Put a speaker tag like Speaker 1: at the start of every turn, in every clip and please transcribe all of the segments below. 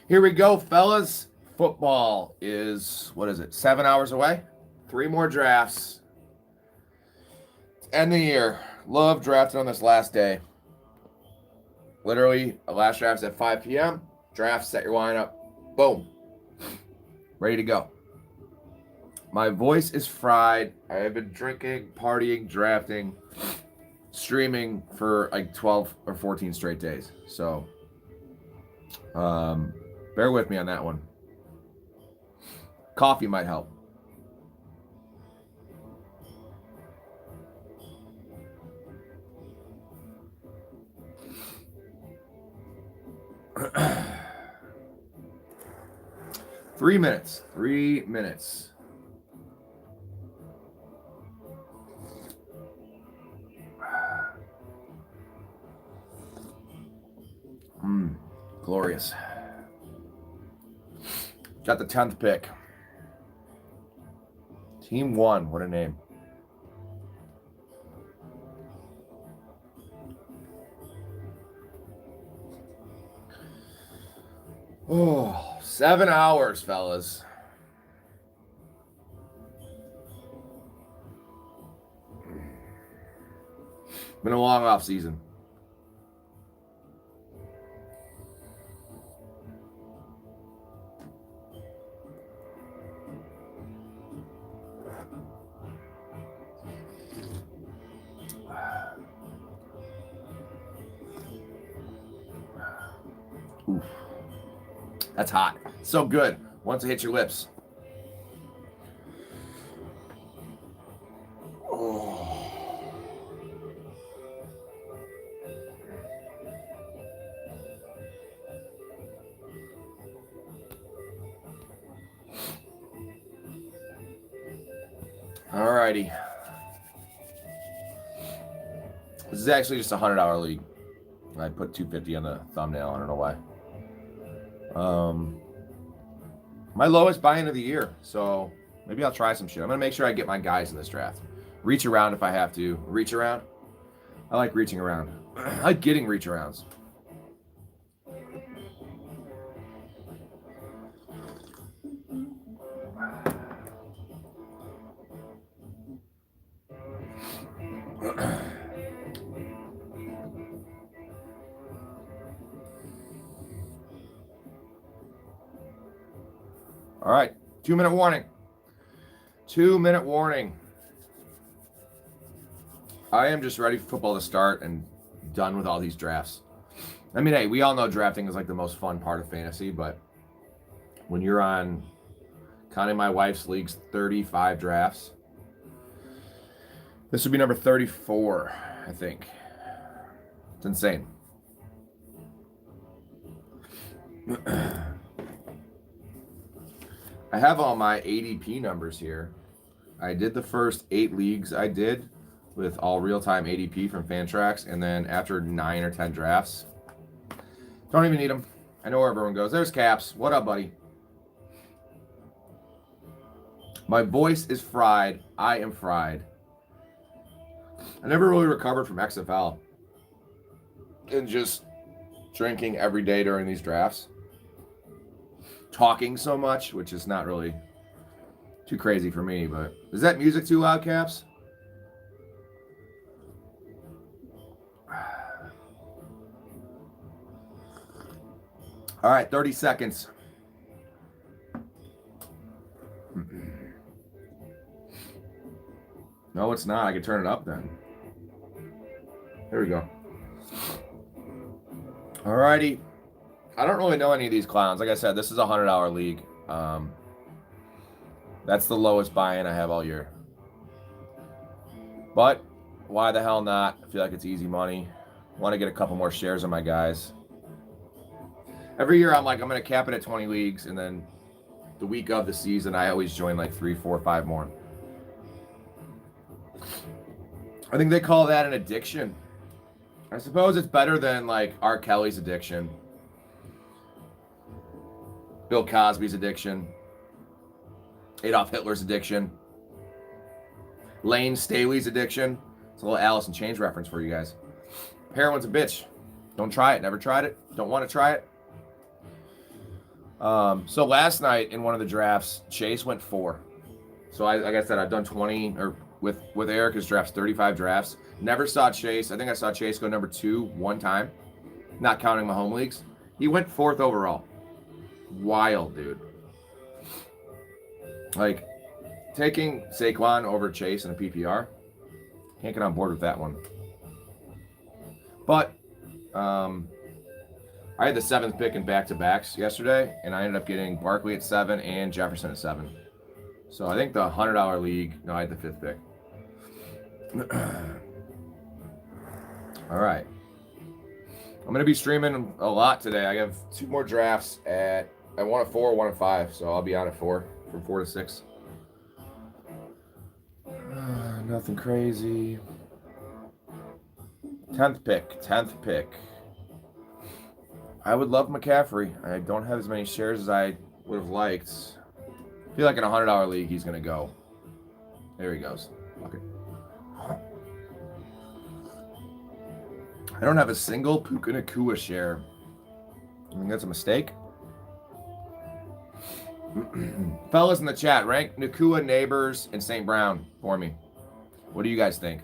Speaker 1: Here we go, fellas. Football is, what is it, 7 hours away? 3 more drafts. End the year. Love drafting on this last day. Literally, the last draft's at 5 p.m. Draft, set your lineup. Boom. Ready to go. My voice is fried. I have been drinking, partying, drafting, streaming for like 12 or 14 straight days. So, bear with me on that one. Coffee might help. Three minutes. Glorious. Got the 10th pick. Team 1. What a name. Oh, 7 hours, fellas. Been a long off season. Oof. That's hot. So good. Once it hits your lips. Oh. Alrighty. This is actually just a $100 league. I put $250 on the thumbnail. I don't know why. My lowest buy-in of the year, so maybe I'll try some shit. I'm gonna make sure I get my guys in this draft. Reach around if I have to. Reach around. I like reaching around. I like getting reach arounds. All right, 2-minute warning. 2-minute warning. I am just ready for football to start and done with all these drafts. I mean, hey, we all know drafting is like the most fun part of fantasy, but when you're on, counting my wife's leagues, 35 drafts, this would be number 34, I think. It's insane. I have all my ADP numbers here. I did the first 8 leagues I did with all real-time ADP from Fantrax, and then after 9 or 10 drafts, don't even need them. I know where everyone goes. There's Caps. What up, buddy? My voice is fried. I am fried. I never really recovered from XFL and just drinking every day during these drafts. Talking so much, which is not really too crazy for me, but is that music too loud, Caps? All right, 30 seconds. No, it's not. I can turn it up then. There we go. All righty. I don't really know any of these clowns. Like I said, this is a $100 league. That's the lowest buy-in I have all year. But why the hell not? I feel like it's easy money. Want to get a couple more shares on my guys. Every year I'm like, I'm going to cap it at 20 leagues, and then the week of the season, I always join like 3, 4, 5 more. I think they call that an addiction. I suppose it's better than like R. Kelly's addiction, Bill Cosby's addiction, Adolf Hitler's addiction, Lane Staley's addiction. It's a little Alice in Chains reference for you guys. Heroin's a bitch. Don't try it. Never tried it. Don't want to try it. So last night in one of the drafts, Chase went 4. So like I said, I've done 20 or with Erica's drafts, 35 drafts. Never saw Chase. I think I saw Chase go number 2 one time, not counting my home leagues. He went 4th overall. Wild, dude. Like taking Saquon over Chase in a PPR. Can't get on board with that one. But I had the 7th pick in back-to-backs yesterday, and I ended up getting Barkley at 7 and Jefferson at 7. So I think the $100 league, no, I had the 5th pick. All right. I'm going to be streaming a lot today. I have 2 more drafts at, I want at 4, 1 at 5, so I'll be on at 4, from 4 to 6. Nothing crazy. 10th pick. I would love McCaffrey. I don't have as many shares as I would have liked. I feel like in a $100 league, he's going to go. There he goes. Okay. I don't have a single Puka Nacua share. I think that's a mistake. Fellas in the chat, rank Nacua, Neighbors, and St. Brown for me. What do you guys think?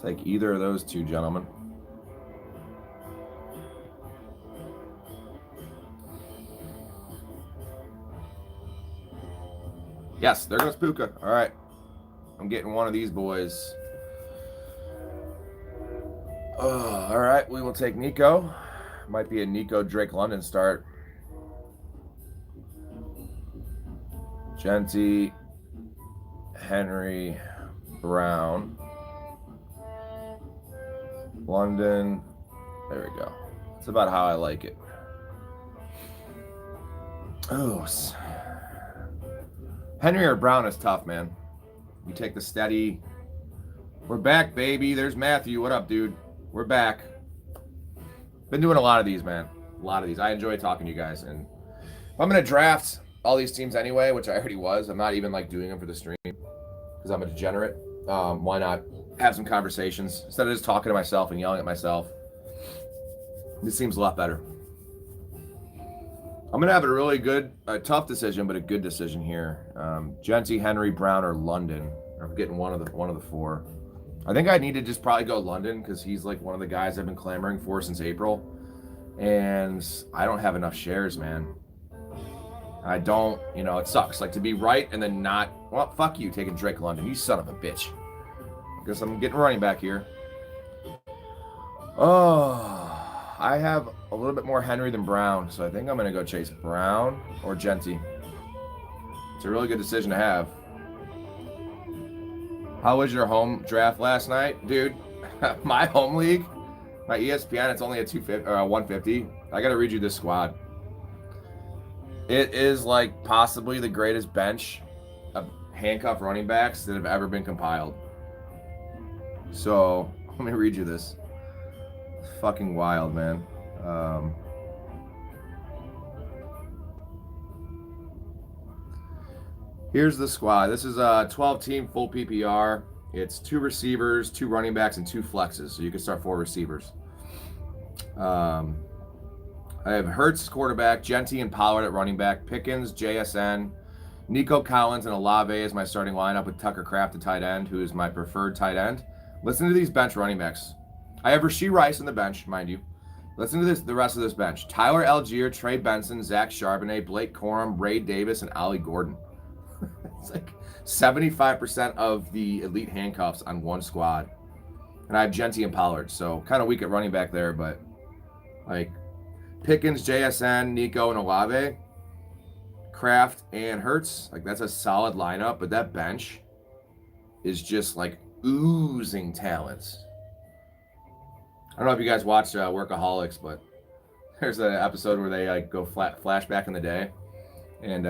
Speaker 1: Take either of those 2 gentlemen. Yes, there goes Puka. All right. I'm getting one of these boys. All right, we will take Nico. Might be a Nico Drake London start. Genty, Henry, Brown, London. There we go. It's about how I like it. Oh, Henry or Brown is tough, man. You take the steady. We're back, baby. There's Matthew. What up, dude? We're back. Been doing a lot of these, man. A lot of these. I enjoy talking to you guys. And if I'm going to draft all these teams anyway, which I already was, I'm not even like doing them for the stream because I'm a degenerate. Why not have some conversations instead of just talking to myself and yelling at myself? This seems a lot better. I'm going to have a really good, tough decision, but a good decision here. Genty, Henry, Brown, or London. I'm getting one of the 4. I think I need to just probably go London because he's like one of the guys I've been clamoring for since April. And I don't have enough shares, man. I don't, it sucks. Like to be right and then not, well, fuck you taking Drake London. You son of a bitch. I guess I'm getting running back here. Oh, I have a little bit more Henry than Brown. So I think I'm going to go chase Brown or Genty. It's a really good decision to have. How was your home draft last night? Dude, my home league, my ESPN, it's only a 150. I got to read you this squad. It is like possibly the greatest bench of handcuff running backs that have ever been compiled. So, let me read you this. It's fucking wild, man. Here's the squad. This is a 12-team full PPR. It's 2 receivers, 2 running backs, and 2 flexes. So you can start 4 receivers. I have Hurts quarterback, Genty and Pollard at running back, Pickens, JSN, Nico Collins, and Olave is my starting lineup with Tucker Kraft at tight end, who is my preferred tight end. Listen to these bench running backs. I have Rashee Rice on the bench, mind you. Listen to this, the rest of this bench. Tyler Algier, Trey Benson, Zach Charbonnet, Blake Corum, Ray Davis, and Ollie Gordon. It's like 75% of the elite handcuffs on one squad. And I have Genty and Pollard, so kind of weak at running back there, but like Pickens, JSN, Nico, and Olave, Kraft, and Hurts, like that's a solid lineup, but that bench is just like oozing talents. I don't know if you guys watch Workaholics, but there's an episode where they like go flashback in the day, and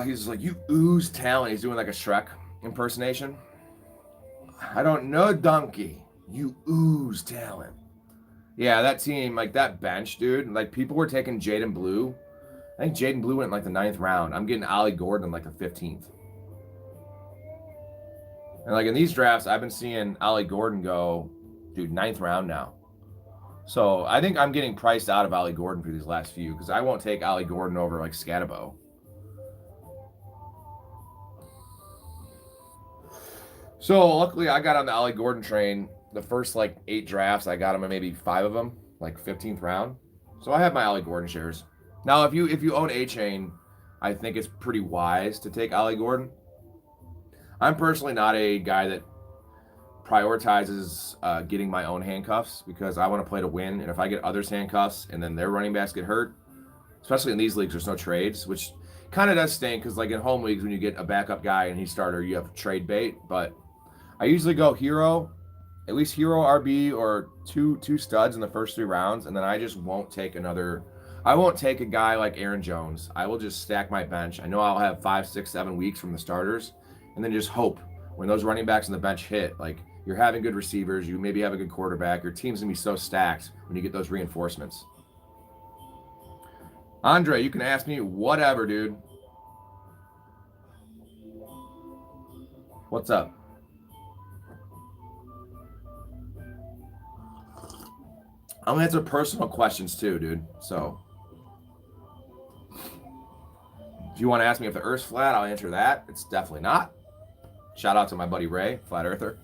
Speaker 1: he's like, you ooze talent. He's doing like a Shrek impersonation. I don't know, donkey. You ooze talent. Yeah, that team, like that bench, dude. Like people were taking Jaden Blue I think Jaden Blue went in like the 9th round. I'm getting Ollie Gordon in like the 15th. And like in these drafts, I've been seeing Ollie Gordon go, dude, 9th round now. So I think I'm getting priced out of Ollie Gordon for these last few because I won't take Ollie Gordon over like Scatabo. So luckily I got on the Ollie Gordon train. The first like 8 drafts, I got him in maybe 5 of them, like 15th round. So I have my Ollie Gordon shares. Now if you own A-Chain, I think it's pretty wise to take Ollie Gordon. I'm personally not a guy that prioritizes getting my own handcuffs because I want to play to win. And if I get others' handcuffs and then their running backs get hurt, especially in these leagues, there's no trades, which kind of does stink because like in home leagues, when you get a backup guy and he's starter, you have trade bait. But I usually go hero, at least hero RB or two studs in the first 3 rounds. And then I just won't take I won't take a guy like Aaron Jones. I will just stack my bench. I know I'll have 5, 6, 7 weeks from the starters and then just hope when those running backs on the bench hit, like you're having good receivers, you maybe have a good quarterback, your team's gonna be so stacked when you get those reinforcements. Andre, you can ask me whatever, dude. What's up? I'm gonna answer personal questions too, dude. So if you want to ask me if the Earth's flat, I'll answer that. It's definitely not. Shout out to my buddy Ray, flat earther.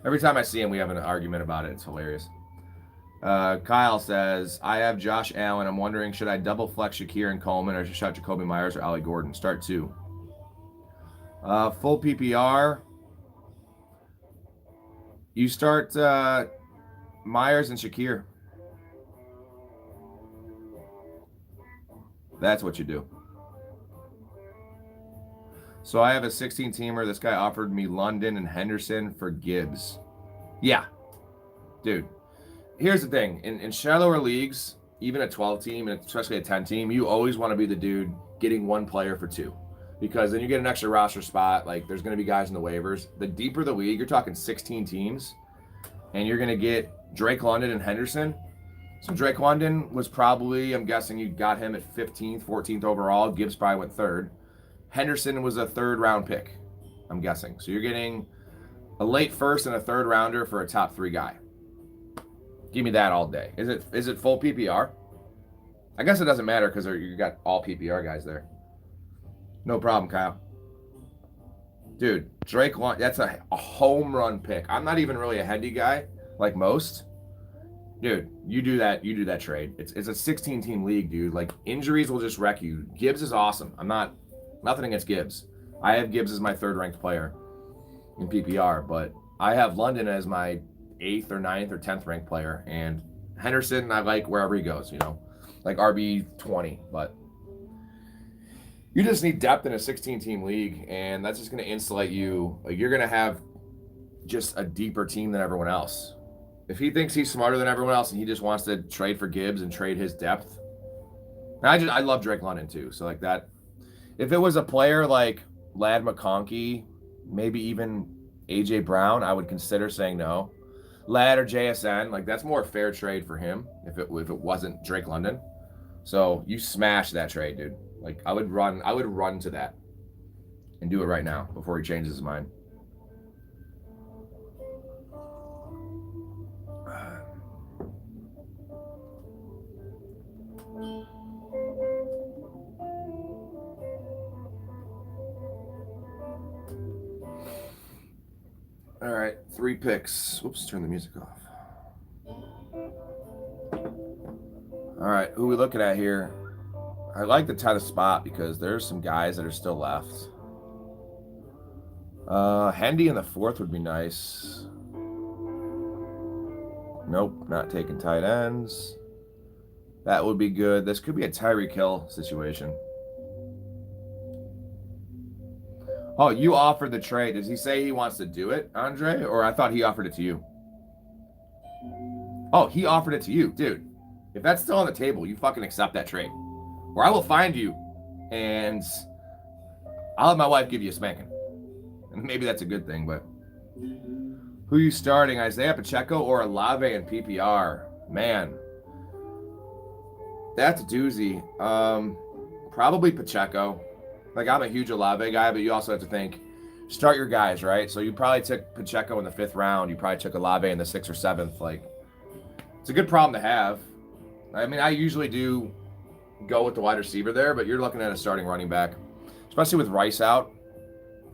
Speaker 1: Every time I see him, we have an argument about it. It's hilarious. Kyle says, I have Josh Allen. I'm wondering, should I double flex Shakir and Coleman or shut Jacoby Myers or Ollie Gordon? Start 2. Full PPR. You start Myers and Shakir. That's what you do. So I have a 16-teamer. This guy offered me London and Henderson for Gibbs. Yeah. Dude. Here's the thing. In shallower leagues, even a 12-team, and especially a 10-team, you always want to be the dude getting 1 player for 2. Because then you get an extra roster spot. Like, there's going to be guys in the waivers. The deeper the league, you're talking 16 teams, and you're going to get Drake London and Henderson. So Drake London was probably, I'm guessing you got him at 15th, 14th overall. Gibbs probably went 3rd. Henderson was a 3rd round pick, I'm guessing. So you're getting a late 1st and a 3rd rounder for a top 3 guy. Give me that all day. Is it full PPR? I guess it doesn't matter because you got all PPR guys there. No problem, Kyle. Dude, Drake London, that's a home run pick. I'm not even really a Hendy guy like most. Dude, you do that trade. It's a 16-team league, dude. Like, injuries will just wreck you. Gibbs is awesome. Nothing against Gibbs. I have Gibbs as my 3rd-ranked player in PPR, but I have London as my 8th or 9th or 10th ranked player, and Henderson I like wherever he goes, like RB 20. But you just need depth in a 16-team league, and that's just going to insulate you. Like, you're going to have just a deeper team than everyone else. If he thinks he's smarter than everyone else and he just wants to trade for Gibbs and trade his depth, I love Drake London too. So like that, if it was a player like Ladd McConkey, maybe even AJ Brown, I would consider saying no. Ladd or JSN, like that's more fair trade for him if it wasn't Drake London. So you smash that trade, dude. Like I would run to that and do it right now before he changes his mind. All right, 3 picks. Oops, turn the music off. All right, who are we looking at here? I like the title spot because there's some guys that are still left. Hendy in the 4th would be nice. Nope, not taking tight ends. That would be good. This could be a Tyreek Hill situation. Oh, you offered the trade. Does he say he wants to do it, Andre? Or I thought he offered it to you. Oh, he offered it to you. Dude, if that's still on the table, you fucking accept that trade. Or I will find you and I'll have my wife give you a spanking. And maybe that's a good thing, but who are you starting? Isaiah Pacheco or Olave in PPR? Man, that's a doozy. Probably Pacheco. Like, I'm a huge Olave guy, but you also have to think, start your guys, right? So you probably took Pacheco in the 5th round. You probably took Olave in the 6th or 7th. Like, it's a good problem to have. I mean, I usually do go with the wide receiver there, but you're looking at a starting running back, especially with Rice out.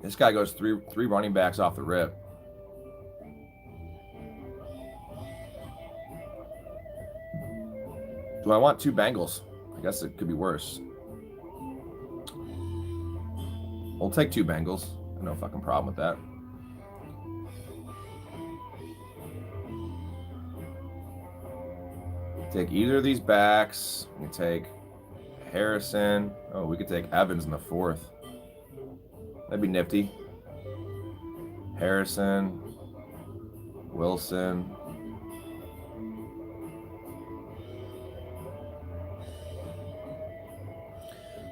Speaker 1: This guy goes three running backs off the rip. Do I want 2 Bengals? I guess it could be worse. We'll take 2 Bengals. No fucking problem with that. Take either of these backs. We can take Harrison. Oh, we could take Evans in the 4th. That'd be nifty. Harrison. Wilson.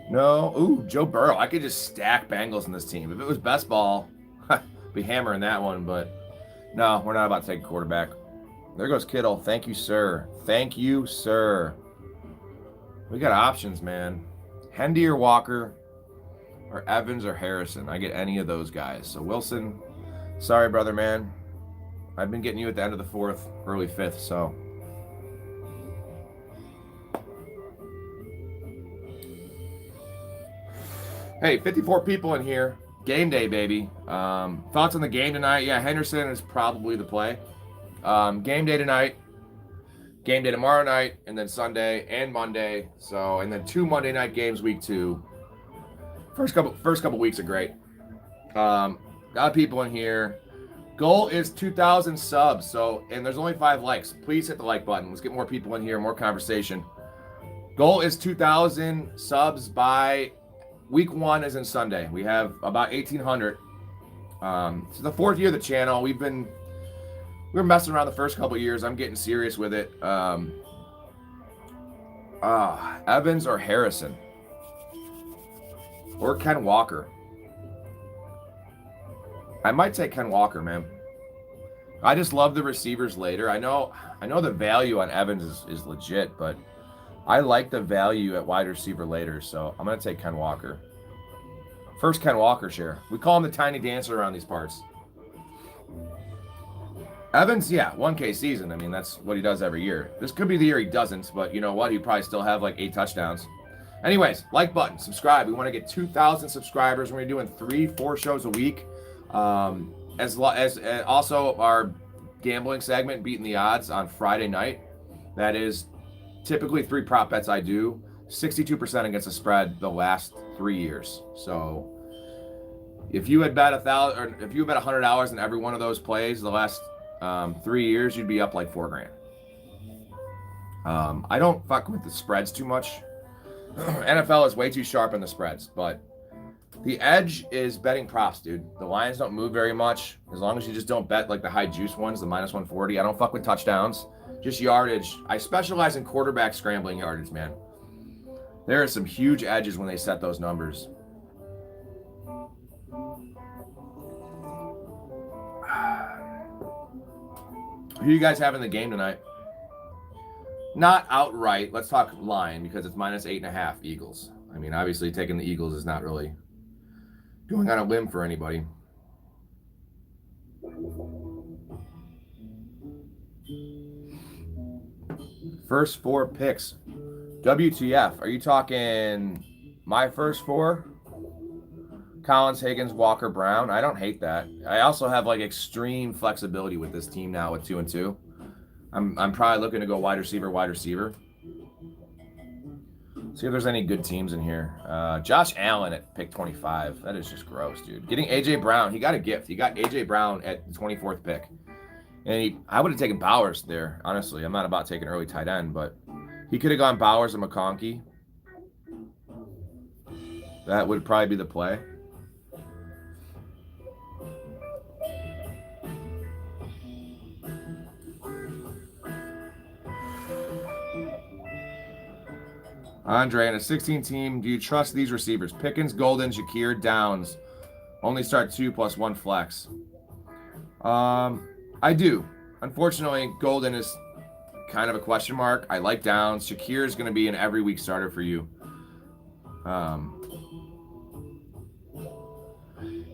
Speaker 1: No. Ooh, Joe Burrow. I could just stack Bengals in this team. If it was best ball, I'd be hammering that one, but no, we're not about to take a quarterback. There goes Kittle. Thank you, sir. Thank you, sir. We got options, man. Hendy or Walker, or Evans or Harrison. I get any of those guys. So Wilson, sorry, brother, man. I've been getting you at the end of the 4th, early 5th, so. Hey, 54 people in here. Game day, baby. Thoughts on the game tonight? Yeah, Henderson is probably the play. Game day tonight. Game day tomorrow night, and then Sunday and Monday. So, and then 2 Monday night games week 2. First couple weeks are great. Got people in here. Goal is 2,000 subs. So, and there's only 5 likes. Please hit the like button. Let's get more people in here, more conversation. Goal is 2,000 subs by week 1 is in Sunday. We have about 1,800. It's the 4th year of the channel. We were messing around the first couple years. I'm getting serious with it. Evans or Harrison. Or Ken Walker. I might take Ken Walker, man. I just love the receivers later. I know the value on Evans is legit, but I like the value at wide receiver later, so I'm going to take Ken Walker. First Ken Walker share. We call him the tiny dancer around these parts. Evans, yeah, 1K season. I mean, that's what he does every year. This could be the year he doesn't, but you know what? He'd probably still have like 8 touchdowns. Anyways, like button, subscribe. We want to get 2,000 subscribers. We're doing 3-4 shows a week. As also our gambling segment, Beating the Odds, on Friday night. That is typically 3 prop bets I do. 62% against the spread the last 3 years. So if you had bet $1,000, or if you bet $100 in every one of those plays the last 3 years, you'd be up like $4,000. I don't fuck with the spreads too much. NFL is way too sharp on the spreads, but the edge is betting props, dude. The lines don't move very much. As long as you just don't bet like the high juice ones, the minus 140. I don't fuck with touchdowns, just yardage. I specialize in quarterback scrambling yardage, man. There are some huge edges when they set those numbers. Who you guys have in the game tonight? Not outright. Let's talk line, because it's minus 8.5 Eagles. I mean, obviously taking the Eagles is not really going on a limb for anybody. First 4 picks. WTF? Are you talking my first 4? Collins, Higgins, Walker, Brown. I don't hate that. I also have like extreme flexibility with this team now with 2 and 2. I'm probably looking to go wide receiver. See if there's any good teams in here. Josh Allen at pick 25. That is just gross, dude. Getting A.J. Brown. He got a gift. He got A.J. Brown at the 24th pick. And I would have taken Bowers there, honestly. I'm not about taking early tight end, but he could have gone Bowers and McConkey. That would probably be the play. Andre, in a 16 team, do you trust these receivers? Pickens, Golden, Shakir, Downs. Only start 2 plus 1 flex. I do. Unfortunately, Golden is kind of a question mark. I like Downs. Shakir is going to be an every week starter for you.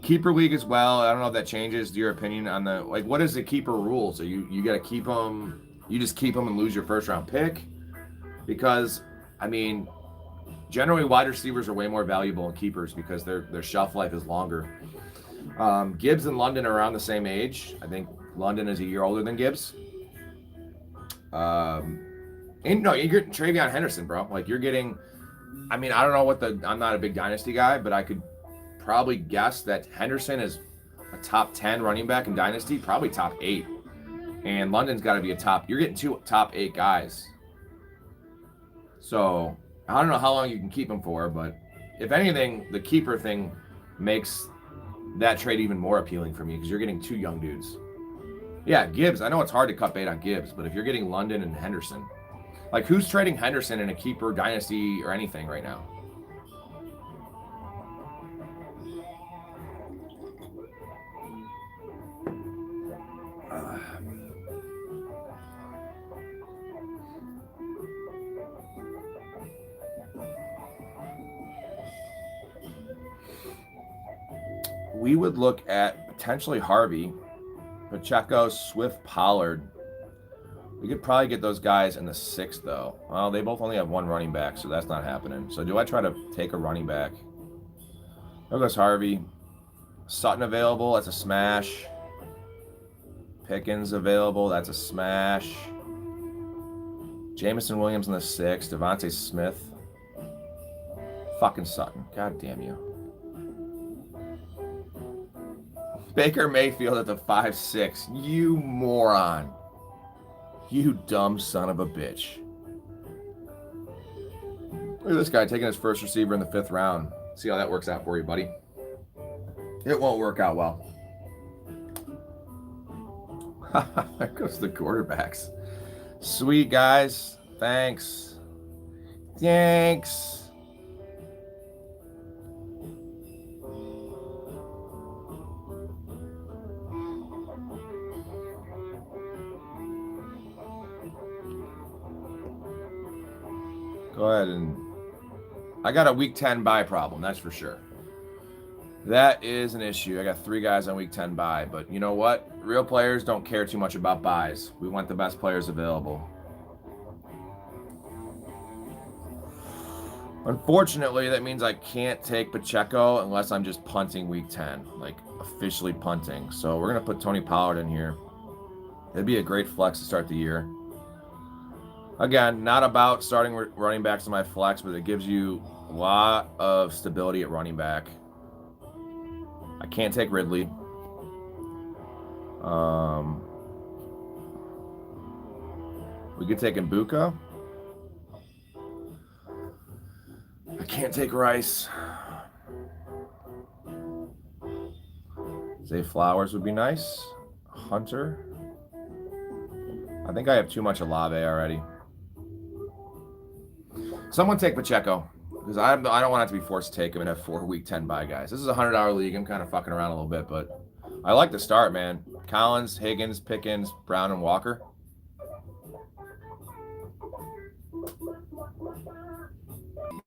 Speaker 1: Keeper league as well. I don't know if that changes your opinion on the, like, what is the keeper rules? Are you got to keep them? You just keep them and lose your first round pick? Because, I mean, generally wide receivers are way more valuable in keepers because their shelf life is longer. Gibbs and London are around the same age. I think London is a year older than Gibbs. And no, you're getting Travion Henderson, bro. Like, you're getting, I mean, I don't know what I'm not a big dynasty guy, but I could probably guess that Henderson is a top 10 running back in dynasty, probably top 8. And London's got to be you're getting 2 top 8 guys. So, I don't know how long you can keep them for, but if anything, the keeper thing makes that trade even more appealing for me because you're getting 2 young dudes. Yeah, Gibbs. I know it's hard to cut bait on Gibbs, but if you're getting London and Henderson, like, who's trading Henderson in a keeper dynasty or anything right now? We would look at potentially Harvey, Pacheco, Swift, Pollard. We could probably get those guys in the 6th, though. Well, they both only have 1 running back, so that's not happening. So do I try to take a running back? There goes Harvey. Sutton available. That's a smash. Pickens available. That's a smash. Jameson Williams in the 6th. Devontae Smith. Fucking Sutton. God damn you. Baker Mayfield at the 5-6. You moron. You dumb son of a bitch. Look at this guy taking his first receiver in the 5th round. See how that works out for you, buddy. It won't work out well. There goes the quarterbacks. Sweet, guys. Thanks. Thanks. Go ahead and... I got a week 10 bye problem, that's for sure. That is an issue. I got 3 guys on week 10 bye, but you know what? Real players don't care too much about buys. We want the best players available. Unfortunately, that means I can't take Pacheco unless I'm just punting week 10, like officially punting. So we're going to put Tony Pollard in here. It'd be a great flex to start the year. Again, not about starting running backs in my flex, but it gives you a lot of stability at running back. I can't take Ridley. We could take Mbuka. I can't take Rice. Zay Flowers would be nice. Hunter. I think I have too much Olave already. Someone take Pacheco, because I don't want to have to be forced to take him and have 4 week 10 bye guys. This is a $100 league. I'm kind of fucking around a little bit, but I like the start, man. Collins, Higgins, Pickens, Brown, and Walker.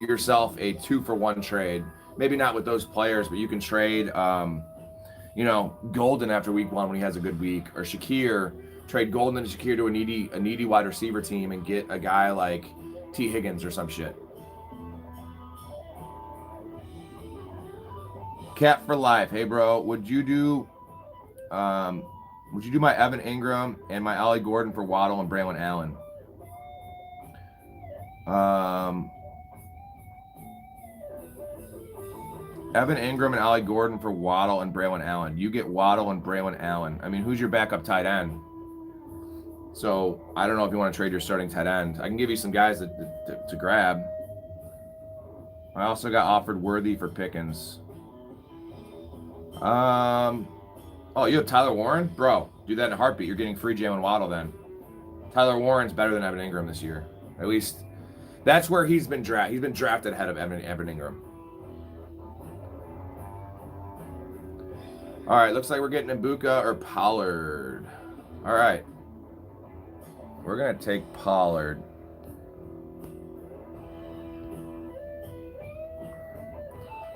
Speaker 1: Yourself a 2-for-1 trade. Maybe not with those players, but you can trade, Golden after week 1 when he has a good week, or Shakir. Trade Golden and Shakir to a needy wide receiver team and get a guy like T. Higgins or some shit. Cat for life. Hey, bro, would you do my Evan Ingram and my Ollie Gordon for Waddle and Braylon Allen? Evan Ingram and Ollie Gordon for Waddle and Braylon Allen. You get Waddle and Braylon Allen. I mean, who's your backup tight end? So I don't know if you want to trade your starting tight end. I can give you some guys to grab. I also got offered Worthy for Pickens. Oh, you have Tyler Warren? Bro, do that in a heartbeat. You're getting free Jalen Waddle then. Tyler Warren's better than Evan Ingram this year. At least that's where he's been drafted. He's been drafted ahead of Evan Ingram. All right, looks like we're getting Mbuka or Pollard. All right. We're going to take Pollard.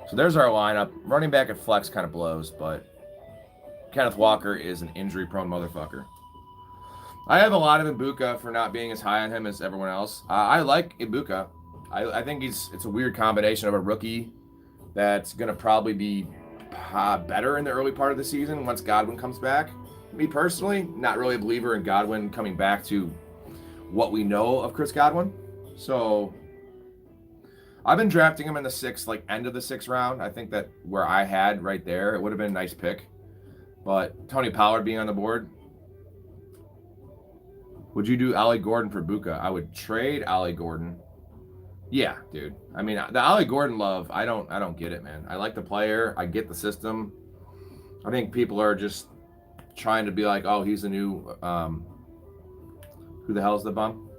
Speaker 1: So there's our lineup. Running back at flex kind of blows, but Kenneth Walker is an injury-prone motherfucker. I have a lot of Ibuka for not being as high on him as everyone else. I like Ibuka. I think it's a weird combination of a rookie that's going to probably be better in the early part of the season once Godwin comes back. Me personally, not really a believer in Godwin coming back to what we know of Chris Godwin. So I've been drafting him in the end of the sixth round. I think that where I had right there, it would have been a nice pick. But Tony Pollard being on the board. Would you do Ollie Gordon for Buka? I would trade Ollie Gordon. Yeah, dude. I mean, the Ollie Gordon love, I don't get it, man. I like the player. I get the system. I think people are just trying to be like, oh, he's the new, who the hell is the bum?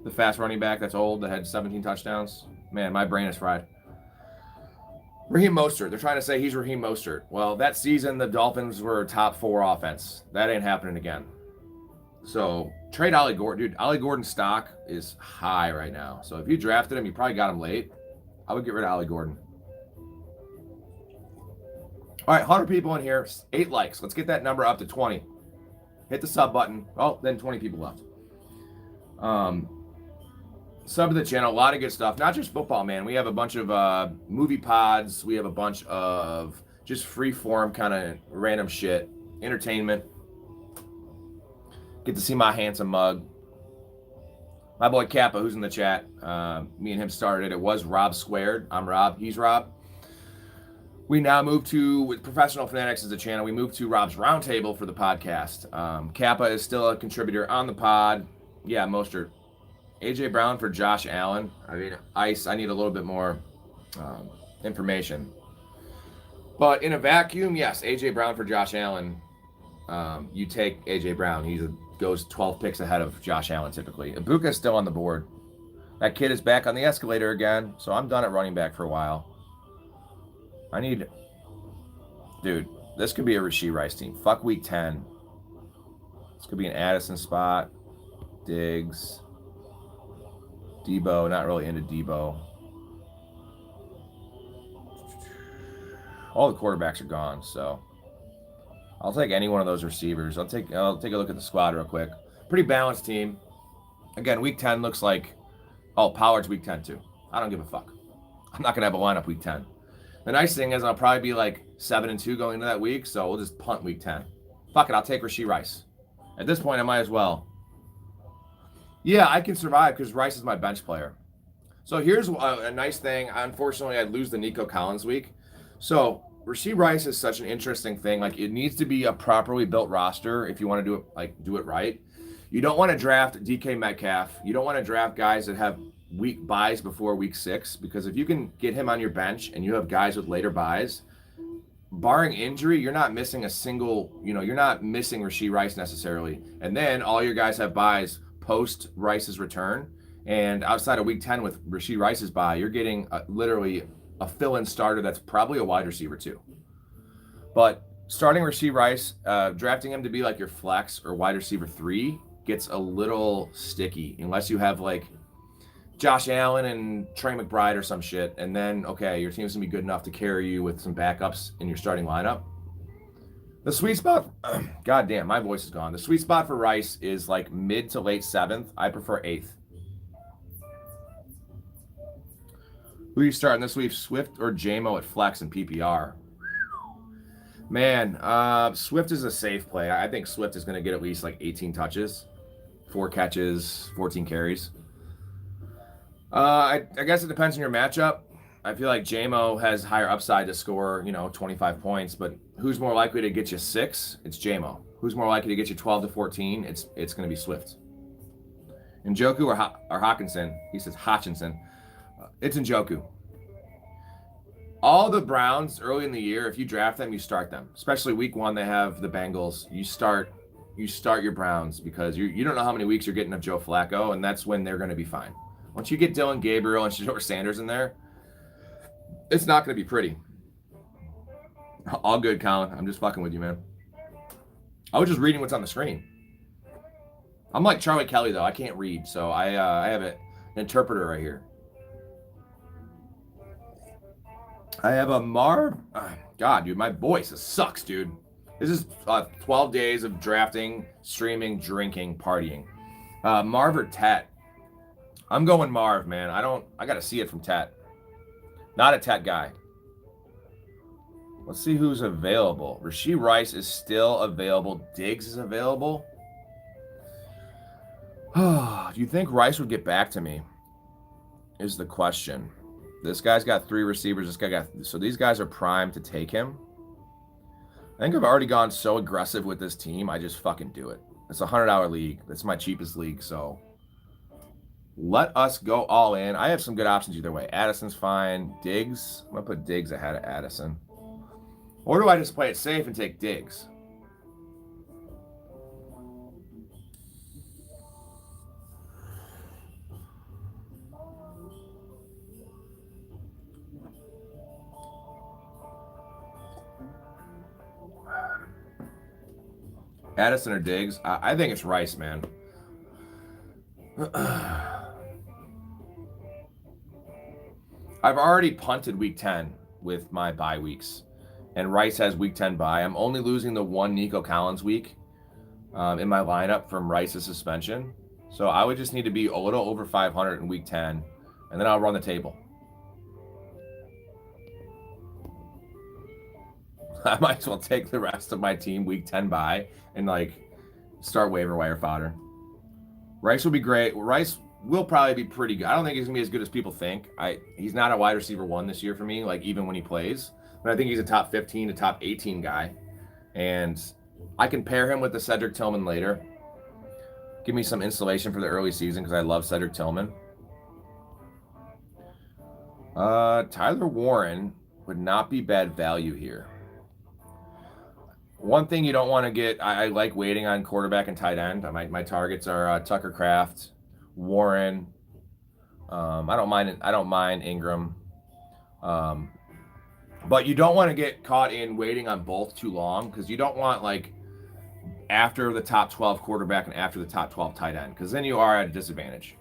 Speaker 1: The fast running back that's old that had 17 touchdowns. Man, my brain is fried. Raheem Mostert. They're trying to say he's Raheem Mostert. Well, that season, the Dolphins were top 4 offense. That ain't happening again. So trade Ollie Gordon. Dude, Ollie Gordon's stock is high right now. So if you drafted him, you probably got him late. I would get rid of Ollie Gordon. All right, 100 people in here. 8 likes. Let's get that number up to 20. Hit the sub button. Oh, then 20 people left. Sub to the channel. A lot of good stuff. Not just football, man. We have a bunch of movie pods. We have a bunch of just free form kind of random shit. Entertainment. Get to see my handsome mug. My boy Kappa, who's in the chat. Me and him started. It was Rob Squared. I'm Rob. He's Rob. We now move to, with Professional Fanatics as a channel, we moved to Rob's Roundtable for the podcast. Kappa is still a contributor on the pod. Yeah, Mostert. AJ Brown for Josh Allen. I mean, I need a little bit more information. But in a vacuum, yes, AJ Brown for Josh Allen. You take AJ Brown. He goes 12 picks ahead of Josh Allen typically. Ibuka is still on the board. That kid is back on the escalator again, so I'm done at running back for a while. Dude, this could be a Rashee Rice team. Fuck week 10. This could be an Addison spot. Diggs. Debo, not really into Debo. All the quarterbacks are gone, so I'll take any one of those receivers. I'll take a look at the squad real quick. Pretty balanced team. Again, week 10 looks like, oh, Pollard's week 10 too. I don't give a fuck. I'm not gonna have a lineup week 10. The nice thing is I'll probably be like 7-2 going into that week, so we'll just punt week 10. Fuck it, I'll take Rashee Rice. At this point, I might as well. Yeah, I can survive because Rice is my bench player. So here's a nice thing. Unfortunately, I'd lose the Nico Collins week. So Rashee Rice is such an interesting thing. Like, it needs to be a properly built roster if you want to do it right. You don't want to draft DK Metcalf. You don't want to draft guys that have week buys before week 6, because if you can get him on your bench and you have guys with later buys, barring injury, you're not missing a single, you're not missing Rashee Rice necessarily. And then all your guys have buys post Rice's return. And outside of week 10 with Rashee Rice's bye, you're getting literally a fill-in starter that's probably a wide receiver too. But starting Rashee Rice, drafting him to be like your flex or wide receiver 3 gets a little sticky unless you have like Josh Allen and Trey McBride or some shit. And then, okay, your team's gonna be good enough to carry you with some backups in your starting lineup. The sweet spot, god damn, my voice is gone. The sweet spot for Rice is like mid to late 7th. I prefer 8th. Who are you starting this week, Swift or JMO at flex and PPR? Man, Swift is a safe play. I think Swift is going to get at least like 18 touches, 4 catches, 14 carries. I guess it depends on your matchup. I feel like JMO has higher upside to score, 25 points, but who's more likely to get you 6? It's JMO. Who's more likely to get you 12 to 14? It's going to be Swift. Njoku or Hawkinson? He says Hutchinson. It's Njoku. All the Browns early in the year, if you draft them, you start them. Especially week 1, they have the Bengals. You start your Browns because you don't know how many weeks you're getting of Joe Flacco, and that's when they're going to be fine. Once you get Dylan Gabriel and Shedeur Sanders in there, it's not going to be pretty. All good, Colin. I'm just fucking with you, man. I was just reading what's on the screen. I'm like Charlie Kelly, though. I can't read, so I have an interpreter right here. I have a Marv. God, dude, my voice sucks, dude. This is 12 days of drafting, streaming, drinking, partying. Marv or Tet? I'm going Marv, man. I got to see it from Tet. Not a Tet guy. Let's see who's available. Rashee Rice is still available. Diggs is available. Do you think Rice would get back to me? Is the question. This guy's got 3 receivers. This guy got... So these guys are primed to take him. I think I've already gone so aggressive with this team. I just fucking do it. It's a $100 league. That's my cheapest league, so... Let us go all in. I have some good options either way. Addison's fine. Diggs. I'm going to put Diggs ahead of Addison. Or do I just play it safe and take Diggs? Addison or Diggs? I think it's Rice, man. I've already punted week 10 with my bye weeks. And Rice has week 10 bye. I'm only losing the one Nico Collins week in my lineup from Rice's suspension. So I would just need to be a little over 500 in week 10. And then I'll run the table. I might as well take the rest of my team week 10 bye and like start waiver wire fodder. Rice will be great. Rice will probably be pretty good. I don't think he's gonna be as good as people think. He's not a wide receiver 1 this year for me, like even when he plays. But I think he's a top 15 to top 18 guy. And I can pair him with the Cedric Tillman later. Give me some insulation for the early season because I love Cedric Tillman. Tyler Warren would not be bad value here. One thing you don't want to get, I like waiting on quarterback and tight end. My targets are Tucker Kraft, Warren. I don't mind Ingram. But you don't want to get caught in waiting on both too long because you don't want like after the top 12 quarterback and after the top 12 tight end because then you are at a disadvantage.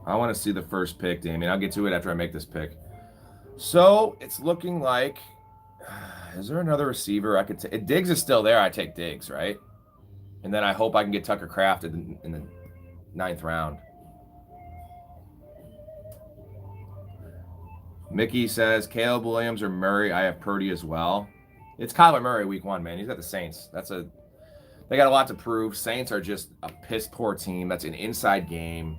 Speaker 1: I want to see the first pick, Damien. I'll get to it after I make this pick. So it's looking like, is there another receiver I could take? Diggs is still there. I take Diggs, right? And then I hope I can get Tucker Kraft in the 9th round. Mickey says, Caleb Williams or Murray. I have Purdy as well. It's Kyler Murray week 1, man. He's got the Saints. They got a lot to prove. Saints are just a piss poor team. That's an inside game.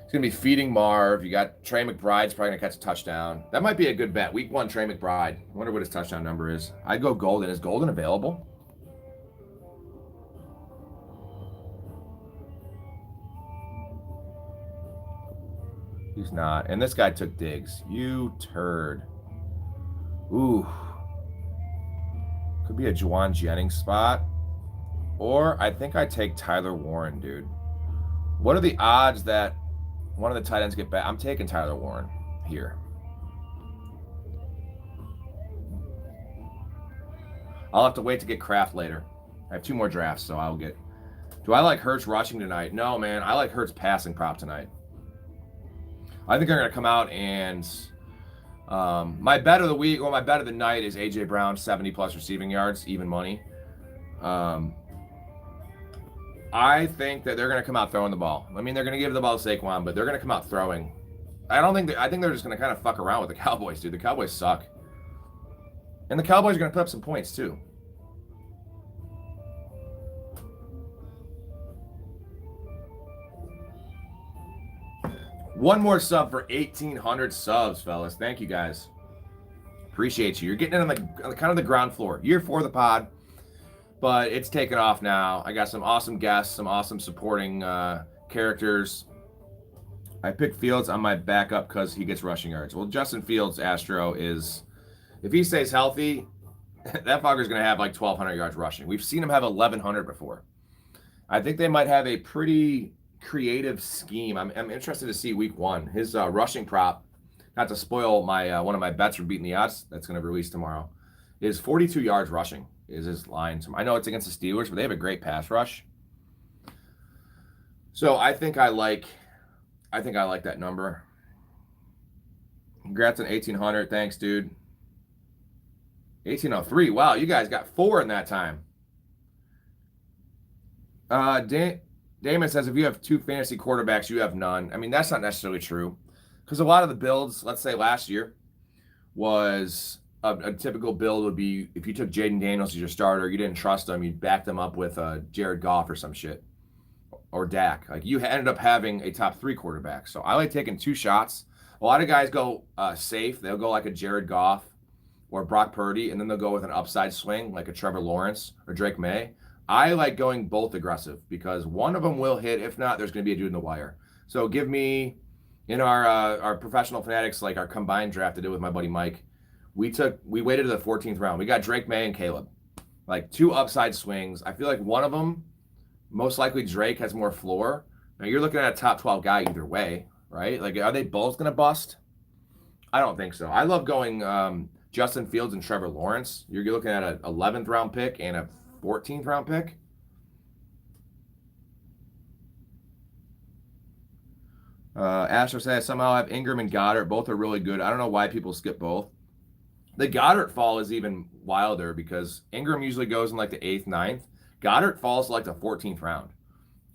Speaker 1: He's going to be feeding Marv. You got Trey McBride's probably going to catch a touchdown. That might be a good bet. Week 1, Trey McBride. I wonder what his touchdown number is. I'd go Golden. Is Golden available? He's not. And this guy took Diggs. You turd. Ooh. Could be a Juwan Jennings spot. Or I think I take Tyler Warren, dude. What are the odds that one of the tight ends get back? I'm taking Tyler Warren here. I'll have to wait to get Kraft later. I have 2 more drafts, so I'll get... Do I like Hurts rushing tonight? No, man. I like Hurts passing prop tonight. I think they're going to come out and... my bet of the week, or my bet of the night is A.J. Brown, 70-plus receiving yards, even money. I think that they're going to come out throwing the ball. I mean, they're going to give the ball to Saquon, but they're going to come out throwing. I think they're just going to kind of fuck around with the Cowboys, dude. The Cowboys suck. And the Cowboys are going to put up some points, too. One more sub for 1,800 subs, fellas. Thank you, guys. Appreciate you. You're getting in on the kind of the ground floor. Year 4 of the pod. But it's taken off now. I got some awesome guests, some awesome supporting characters. I picked Fields on my backup because he gets rushing yards. Well, Justin Fields, Astro, is... If he stays healthy, that fucker's going to have like 1,200 yards rushing. We've seen him have 1,100 before. I think they might have a pretty creative scheme. I'm interested to see week 1. His rushing prop, not to spoil my one of my bets for beating the odds that's going to be released tomorrow, is 42 yards rushing. Is his line. I know it's against the Steelers, but they have a great pass rush. So I think I like that number. Congrats on 1800. Thanks, dude. 1803. Wow, you guys got 4 in that time. Damon says if you have 2 fantasy quarterbacks, you have none. I mean, that's not necessarily true, because a lot of the builds, let's say last year, was a typical build would be if you took Jaden Daniels as your starter, you didn't trust him, you'd back them up with Jared Goff or some shit, or Dak. Like, you ended up having a top 3 quarterback. So I like taking 2 shots. A lot of guys go safe. They'll go like a Jared Goff or Brock Purdy, and then they'll go with an upside swing like a Trevor Lawrence or Drake May. I like going both aggressive because one of them will hit. If not, there's going to be a dude in the wire. So give me, in our professional fanatics, like our combined draft I did with my buddy Mike, we waited to the 14th round. We got Drake May and Caleb, like 2 upside swings. I feel like one of them, most likely Drake, has more floor. Now you're looking at a top 12 guy either way, right? Like, are they both going to bust? I don't think so. I love going Justin Fields and Trevor Lawrence. You're looking at an 11th round pick and a 14th round pick. Astro says somehow I have Ingram and Goddard. Both are really good. I don't know why people skip both. The Goddard fall is even wilder because Ingram usually goes in like the 8th, 9th. Goddard falls like the 14th round.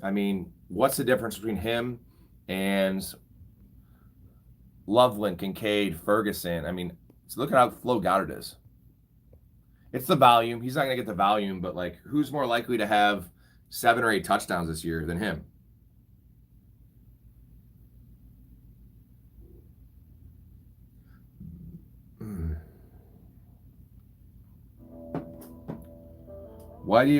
Speaker 1: I mean, what's the difference between him and Loveland, Kincaid, Ferguson? I mean, look at how slow Goddard is. It's the volume. He's not going to get the volume, but like, who's more likely to have 7 or 8 touchdowns this year than him? Why do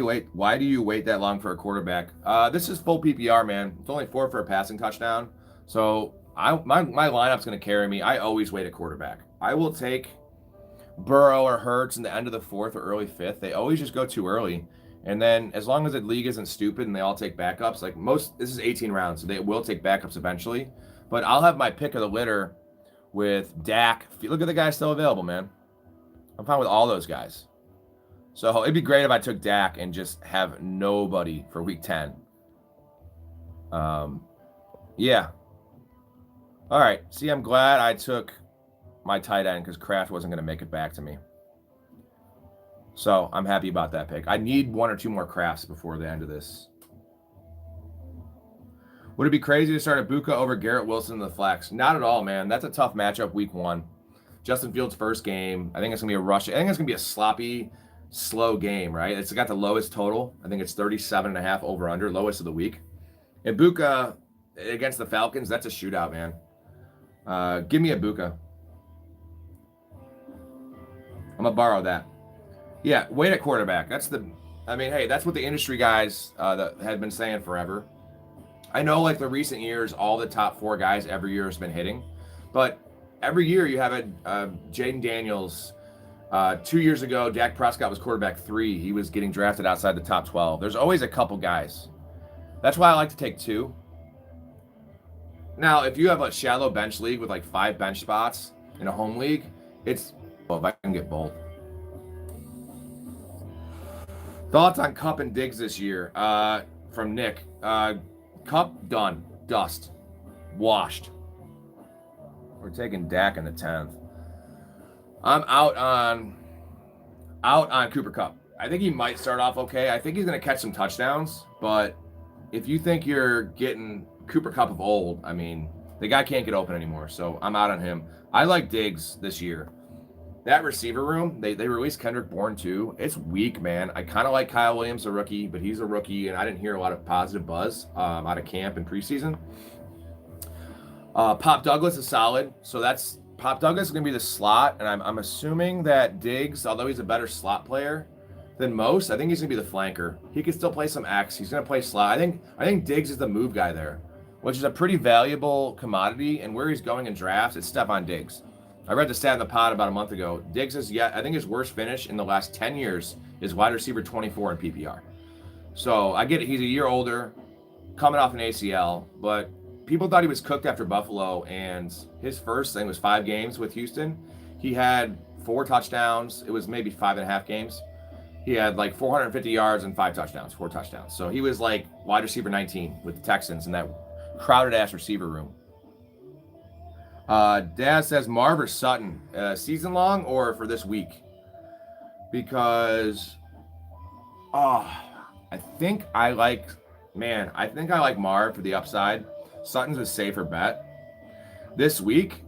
Speaker 1: you wait that long for a quarterback? This is full PPR, man. It's only 4 for a passing touchdown. So my lineup's going to carry me. I always wait a quarterback. I will take Burrow or Hurts in the end of the 4th or early 5th. They always just go too early. And then as long as the league isn't stupid and they all take backups, like this is 18 rounds, so they will take backups eventually. But I'll have my pick of the litter with Dak. Look at the guys still available, man. I'm fine with all those guys. So it'd be great if I took Dak and just have nobody for week 10. Yeah. All right. See, I'm glad I took my tight end because Kraft wasn't going to make it back to me. So I'm happy about that pick. I need 1 or 2 more Krafts before the end of this. Would it be crazy to start Ibuka over Garrett Wilson in the flex? Not at all, man. That's a tough matchup week 1. Justin Fields' first game. I think it's going to be a rush. I think it's going to be a sloppy, slow game, right? It's got the lowest total. I think it's 37.5 over under, lowest of the week. Ibuka against the Falcons, that's a shootout, man. Give me Ibuka. I'm going to borrow that. Yeah, wait at quarterback. Hey, that's what the industry guys that had been saying forever. I know, like, the recent years, all the top 4 guys every year has been hitting. But every year you have a Jaden Daniels. 2 years ago, Dak Prescott was quarterback 3. He was getting drafted outside the top 12. There's always a couple guys. That's why I like to take 2. Now, if you have a shallow bench league with like 5 bench spots in a home league, if I can get both. Thoughts on Kupp and Diggs this year? From Nick. Kupp, done. Dust. Washed. We're taking Dak in the 10th. I'm out on Cooper Kupp. I think he might start off okay. I think he's going to catch some touchdowns. But if you think you're getting Cooper Kupp of old, I mean, the guy can't get open anymore. So I'm out on him. I like Diggs this year. That receiver room, they released Kendrick Bourne too. It's weak, man. I kind of like Kyle Williams, a rookie, but he's a rookie, and I didn't hear a lot of positive buzz out of camp and preseason. Pop Douglas is solid. So Pop Douglas is going to be the slot, and I'm assuming that Diggs, although he's a better slot player than most, I think he's going to be the flanker. He can still play some X. He's going to play slot. I think Diggs is the move guy there, which is a pretty valuable commodity, and where he's going in drafts, it's Stephon Diggs. I read the stat in the pod about a month ago. Diggs I think his worst finish in the last 10 years is wide receiver 24 in PPR. So I get it. He's a year older, coming off an ACL, but people thought he was cooked after Buffalo, and his first thing was 5 games with Houston. He had 4 touchdowns. It was maybe 5.5 games. He had like 450 yards and 4 touchdowns. So he was like wide receiver 19 with the Texans in that crowded ass receiver room. Daz says Marv or Sutton, season long or for this week? Because, I think I like Marv for the upside. Sutton's a safer bet. This week,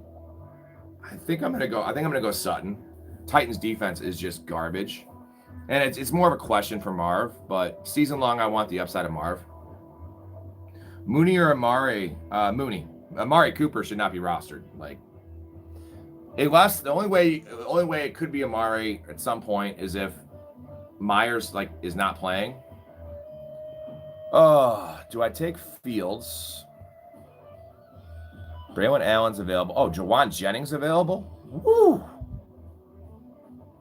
Speaker 1: I think I'm gonna go Sutton. Titans defense is just garbage. And it's more of a question for Marv, but season long, I want the upside of Marv. Mooney or Amari? Mooney. Amari Cooper should not be rostered. Like, unless the only way it could be Amari at some point is if Myers is not playing. Do I take Fields? Braylon Allen's available. Oh, Jawan Jennings available? Woo!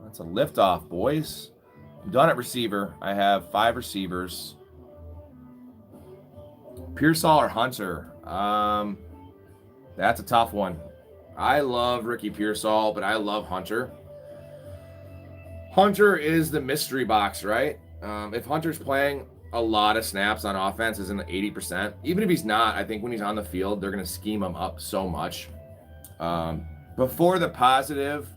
Speaker 1: That's a liftoff, boys. I'm done at receiver. I have 5 receivers. Pearsall or Hunter? That's a tough one. I love Ricky Pearsall, but I love Hunter. Hunter is the mystery box, right? If Hunter's playing a lot of snaps on offense, is in the 80%. Even if he's not, I think when he's on the field, they're going to scheme him up so much. Before the positive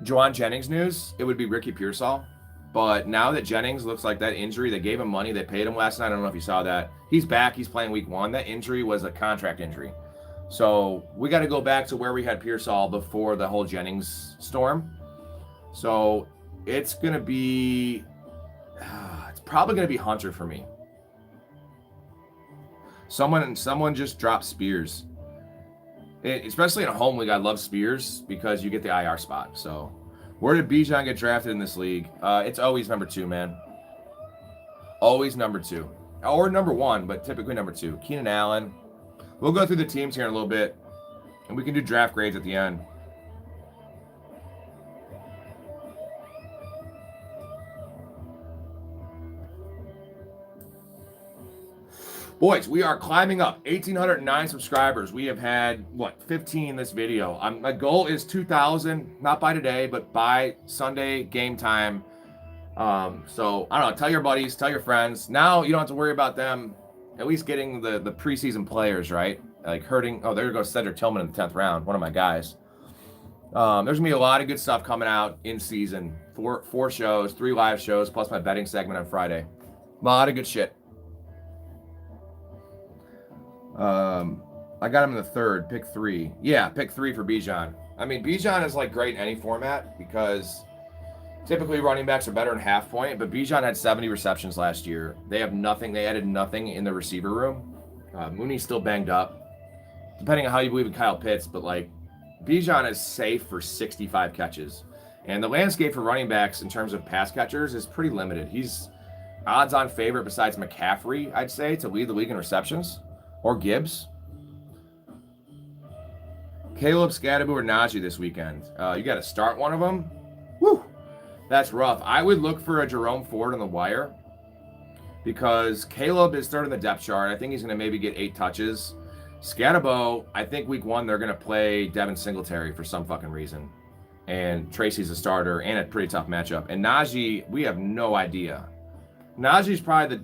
Speaker 1: Juwan Jennings news, it would be Ricky Pearsall. But now that Jennings looks like that injury, they gave him money. They paid him last night. I don't know if you saw that. He's back. He's playing week 1. That injury was a contract injury. So we got to go back to where we had Pearsall before the whole Jennings storm. So it's going to be... it's probably going to be Hunter for me. Someone just dropped Spears. Especially in a home league, I love Spears because you get the IR spot. So where did Bijan get drafted in this league? It's always number 2, man. Always number 2. Or number 1, but typically number 2. Keenan Allen. We'll go through the teams here in a little bit, and we can do draft grades at the end. Boys, we are climbing up. 1,809 subscribers. We have had, 15 in this video. My goal is 2,000, not by today, but by Sunday game time. So, I don't know, tell your buddies, tell your friends. Now you don't have to worry about them at least getting the preseason players, right? Like hurting. Oh, there goes Cedric Tillman in the 10th round, one of my guys. There's going to be a lot of good stuff coming out in season. 4 shows, 3 live shows, plus my betting segment on Friday. A lot of good shit. I got him in the 3rd, pick 3. Yeah, pick 3 for Bijan. I mean, Bijan is like great in any format because typically running backs are better in half point, but Bijan had 70 receptions last year. They have nothing. They added nothing in the receiver room. Mooney's still banged up, depending on how you believe in Kyle Pitts, but Bijan is safe for 65 catches. And the landscape for running backs in terms of pass catchers is pretty limited. He's odds-on favorite besides McCaffrey, I'd say, to lead the league in receptions. Or Gibbs. Caleb, Scadaboo, or Najee this weekend. You got to start one of them. Woo! That's rough. I would look for a Jerome Ford on the wire because Caleb is 3rd in the depth chart. I think he's going to maybe get 8 touches. Scadaboo, I think week 1 they're going to play Devin Singletary for some fucking reason. And Tracy's a starter and a pretty tough matchup. And Najee, we have no idea. Najee's probably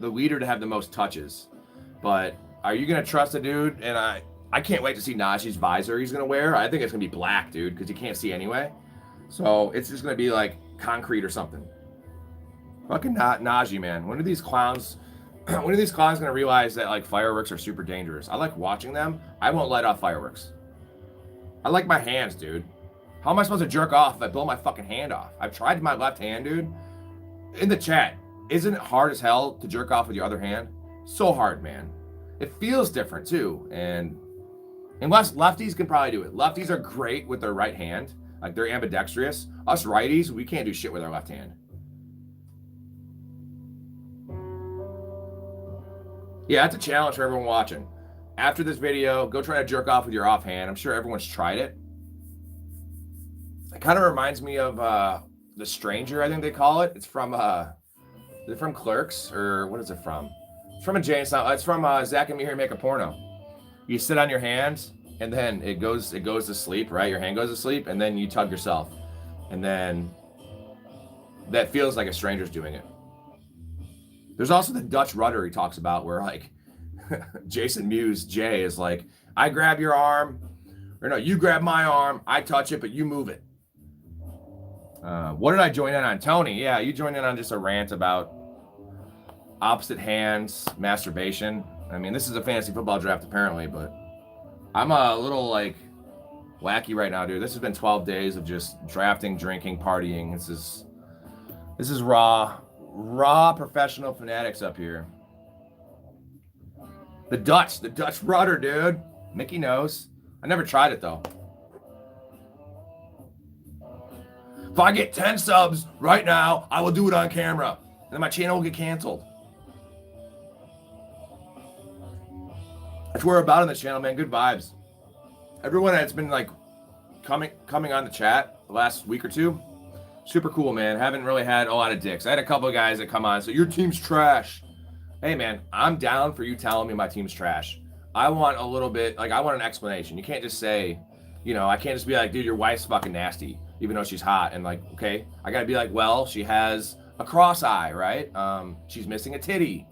Speaker 1: the leader to have the most touches. But are you going to trust a dude? And I can't wait to see Najee's visor he's going to wear. I think it's going to be black, dude, because you can't see anyway. So it's just going to be like concrete or something. Fucking Najee, man. When are these clowns going to realize that fireworks are super dangerous? I like watching them. I won't light off fireworks. I like my hands, dude. How am I supposed to jerk off if I blow my fucking hand off? I've tried my left hand, dude. In the chat, isn't it hard as hell to jerk off with your other hand? So hard, man. It feels different too. And unless lefties can probably do it. Lefties are great with their right hand. They're ambidextrous. Us righties, we can't do shit with our left hand. Yeah, that's a challenge for everyone watching. After this video, go try to jerk off with your offhand. I'm sure everyone's tried it. It kind of reminds me of The Stranger, I think they call it. It's from is it from Clerks, or what is it from? It's from it's from Zach and Miri Make a Porno. You sit on your hands, and then it goes to sleep, right? Your hand goes to sleep, and then you tug yourself. And then that feels like a stranger's doing it. There's also the Dutch rudder he talks about where Jason Mewes, Jay, is like, I grab your arm, or no, you grab my arm, I touch it, but you move it. What did I join in on? Tony, yeah, you joined in on just a rant about opposite hands, masturbation. I mean, this is a fantasy football draft apparently, but I'm a little like wacky right now, dude. This has been 12 days of just drafting, drinking, partying. This is raw professional fanatics up here. The Dutch rudder, dude. Mickey knows. I never tried it though. If I get 10 subs right now, I will do it on camera. And then my channel will get canceled. That's what we're about on this channel, man. Good vibes. Everyone that's been like coming on the chat the last week or two, super cool, man. Haven't really had a lot of dicks. I had a couple of guys that come on, so your team's trash. Hey, man, I'm down for you telling me my team's trash. I want a little bit, like, I want an explanation. You can't just say, you know, I can't just be like, dude, your wife's fucking nasty, even though she's hot. And like, okay, I gotta be like, well, she has a cross eye, right? She's missing a titty.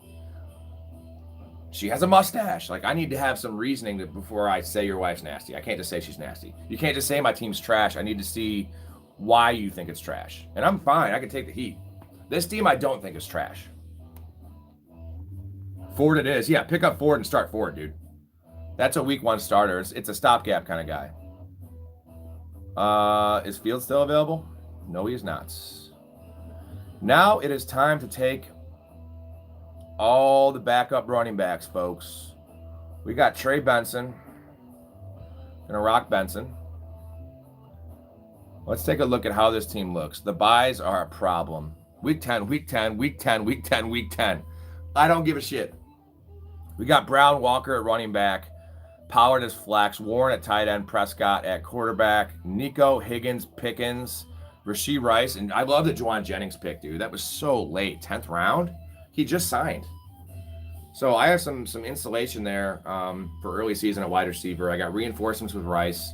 Speaker 1: She has a mustache. Like, I need to have some reasoning before I say your wife's nasty. I can't just say she's nasty. You can't just say my team's trash. I need to see why you think it's trash. And I'm fine. I can take the heat. This team I don't think is trash. Ford it is. Yeah, pick up Ford and start Ford, dude. That's a week one starter. It's a stopgap kind of guy. Is Fields still available? No, he is not. Now it is time to take all the backup running backs, folks. We got Trey Benson. Gonna rock Benson. Let's take a look at how this team looks. The buys are a problem. Week 10, week 10, week 10, week 10, week 10. I don't give a shit. We got Brown, Walker at running back, Pollard as flex, Warren at tight end, Prescott at quarterback, Nico, Higgins, Pickens, Rashee Rice, and I love the Juwan Jennings pick, dude. That was so late, 10th round. He just signed. So I have some insulation there for early season at wide receiver. I got reinforcements with Rice.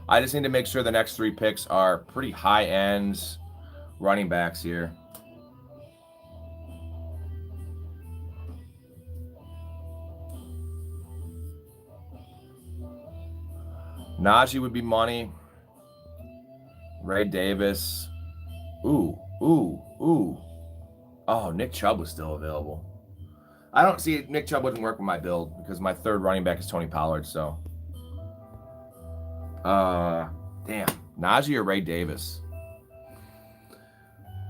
Speaker 1: I just need to make sure the next 3 picks are pretty high-end running backs here. Najee would be money. Ray Davis. Ooh. Oh, Nick Chubb was still available. I don't see it. Nick Chubb wouldn't work with my build because my third running back is Tony Pollard. So, damn, Najee or Ray Davis.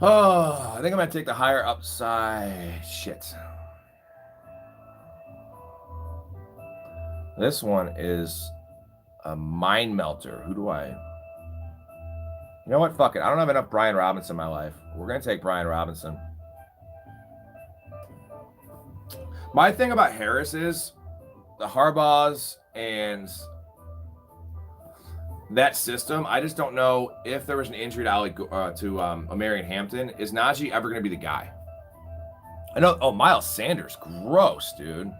Speaker 1: Oh, I think I'm gonna take the higher upside. Shit. This one is a mind melter. Who do I? You know what? Fuck it. I don't have enough Brian Robinson in my life. We're gonna take Brian Robinson. My thing about Harris is the Harbaughs and that system. I just don't know if there was an injury to Omarion Hampton. Is Najee ever going to be the guy? I know. Oh, Miles Sanders. Gross, dude.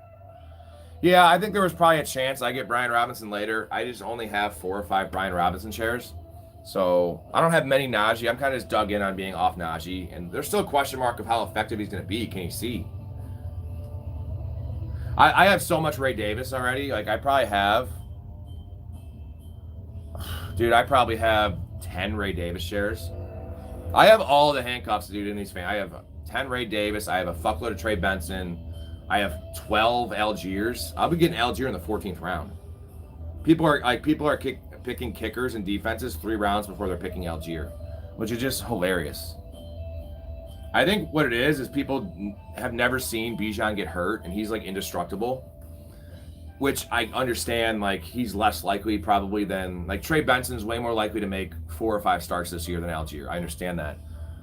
Speaker 1: Yeah, I think there was probably a chance I get Brian Robinson later. I just only have 4 or 5 Brian Robinson shares. So I don't have many Najee. I'm kind of just dug in on being off Najee. And there's still a question mark of how effective he's going to be. Can you see? I have so much Ray Davis already. Like, I probably have... Dude, I probably have 10 Ray Davis shares. I have all the handcuffs, dude, in these fans. I have 10 Ray Davis. I have a fuckload of Trey Benson. I have 12 Algiers. I'll be getting Algier in the 14th round. People are picking kickers and defenses 3 rounds before they're picking Algier, which is just hilarious. I think what it is people have never seen Bijan get hurt, and he's like indestructible, which I understand. Like, he's less likely probably than, like, Trey Benson's way more likely to make 4 or 5 starts this year than Algier. I understand that.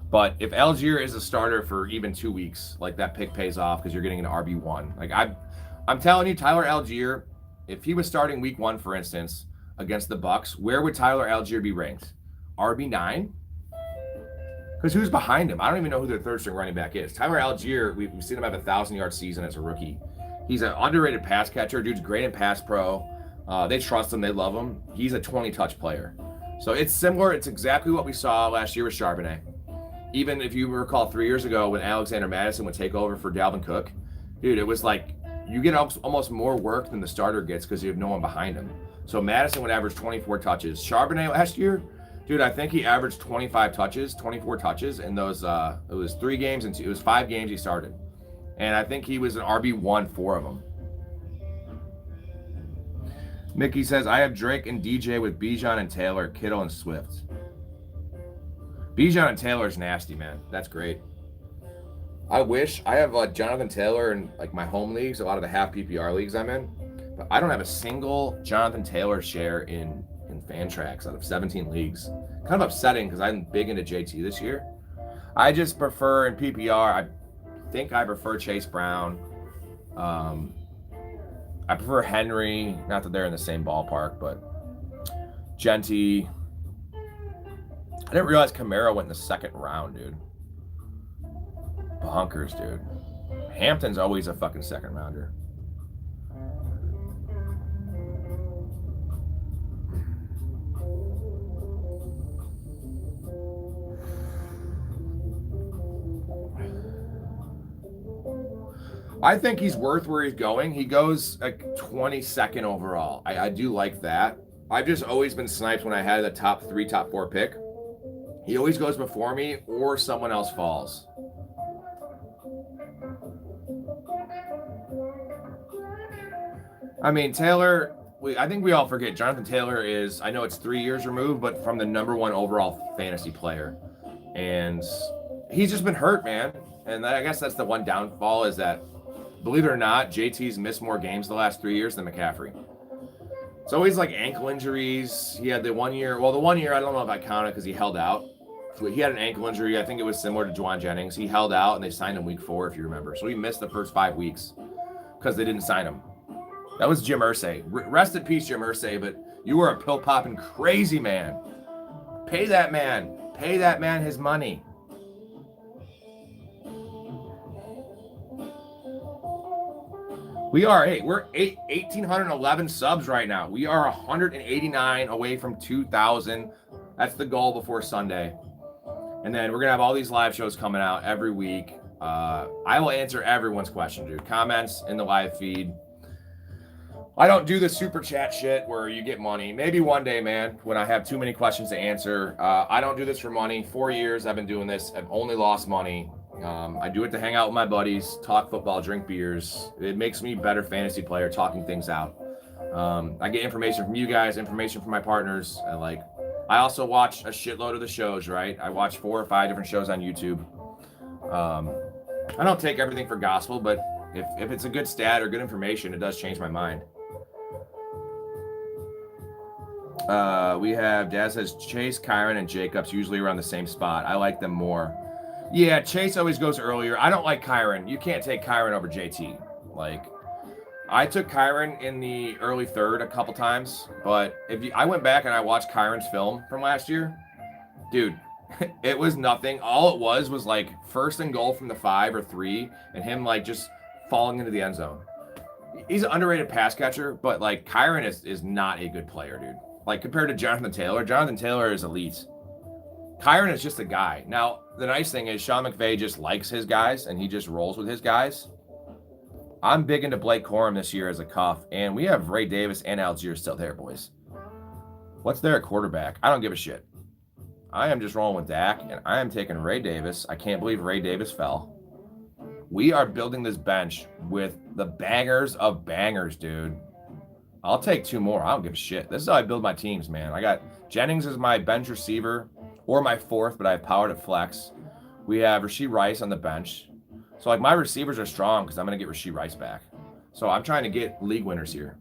Speaker 1: But if Algier is a starter for even 2 weeks, like, that pick pays off because you're getting an RB1. Like, I'm telling you, Tyler Algier, if he was starting week 1, for instance, against the Bucks, where would Tyler Algier be ranked? RB9? Because who's behind him? I don't even know who their third string running back is. Tyler Algier, we've seen him have a 1,000-yard season as a rookie. He's an underrated pass catcher. Dude's great in pass pro. They trust him. They love him. He's a 20-touch player. So it's similar. It's exactly what we saw last year with Charbonnet. Even if you recall 3 years ago when Alexander Madison would take over for Dalvin Cook, dude, it was like you get almost more work than the starter gets because you have no one behind him. So Madison would average 24 touches. Charbonnet last year, dude, I think he averaged 25 touches, 24 touches in those. It was 3 games and it was 5 games he started, and I think he was an RB1 4 of them. Mickey says, I have Drake and DJ with Bijan and Taylor, Kittle and Swift. Bijan and Taylor's nasty, man. That's great. I wish I have Jonathan Taylor in like my home leagues, a lot of the half PPR leagues I'm in, but I don't have a single Jonathan Taylor share in Fantrax out of 17 leagues. Kind of upsetting because I'm big into JT this year. I just prefer in PPR. I think I prefer Chase Brown. I prefer Henry. Not that they're in the same ballpark, but Genty. I didn't realize Camaro went in the 2nd round, dude. Bonkers, dude. Hampton's always a fucking 2nd rounder. I think he's worth where he's going. He goes like 22nd overall. I do like that. I've just always been sniped when I had a top 3, top 4 pick. He always goes before me or someone else falls. I mean, Taylor, I think we all forget Jonathan Taylor is, I know it's 3 years removed, but from the #1 overall fantasy player. And he's just been hurt, man. And I guess that's the one downfall is that, believe it or not, JT's missed more games the last 3 years than McCaffrey. It's always like ankle injuries. He had the 1 year, well, the 1 year, I don't know if I count it because he held out. He had an ankle injury. I think it was similar to Juwan Jennings. He held out and they signed him week 4, if you remember. So he missed the first 5 weeks because they didn't sign him. That was Jim Irsay. Rest in peace, Jim Irsay, but you were a pill-popping crazy man. Pay that man. Pay that man his money. We're 1,811 subs right now. We are 189 away from 2,000. That's the goal before Sunday. And then we're going to have all these live shows coming out every week. I will answer everyone's question, dude. Comments in the live feed. I don't do the super chat shit where you get money. Maybe one day, man, when I have too many questions to answer. I don't do this for money. 4 years I've been doing this. I've only lost money. I do it to hang out with my buddies, talk football, drink beers. It makes me a better fantasy player, talking things out. I get information from you guys, information from my partners. I also watch a shitload of the shows, right? I watch 4 or 5 different shows on YouTube. I don't take everything for gospel, but if it's a good stat or good information, it does change my mind. We have, Dad says, Chase, Kyron, and Jacobs usually around the same spot. I like them more. Yeah, Chase always goes earlier. I don't like Kyron. You can't take Kyron over JT. I took Kyron in the early 3rd a couple times, but I went back and I watched Kyron's film from last year. Dude, it was nothing. All it was like 1st and goal from the 5 or 3, and him just falling into the end zone. He's an underrated pass catcher, but Kyron is not a good player, dude. Compared to Jonathan Taylor is elite. Kyron is just a guy. Now, the nice thing is Sean McVay just likes his guys, and he just rolls with his guys. I'm big into Blake Corum this year as a cuff, and we have Ray Davis and Algier still there, boys. What's there at quarterback? I don't give a shit. I am just rolling with Dak, and I am taking Ray Davis. I can't believe Ray Davis fell. We are building this bench with the bangers of bangers, dude. I'll take 2 more. I don't give a shit. This is how I build my teams, man. I got Jennings as my bench receiver, or my 4th, but I have power to flex. We have Rashee Rice on the bench. So my receivers are strong because I'm going to get Rashee Rice back. So I'm trying to get league winners here.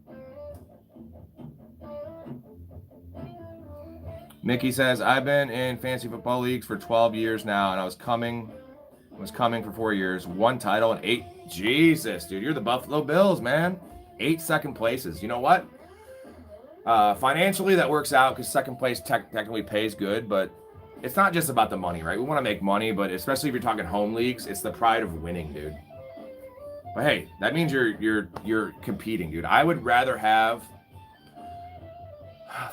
Speaker 1: Mickey says, I've been in fantasy football leagues for 12 years now, and I was coming for 4 years. 1 title and 8. Jesus, dude, you're the Buffalo Bills, man. 8 second places. You know what? Financially, that works out because second place technically pays good, but it's not just about the money, right? We want to make money, but especially if you're talking home leagues, it's the pride of winning, dude. But hey, that means you're competing, dude. I would rather have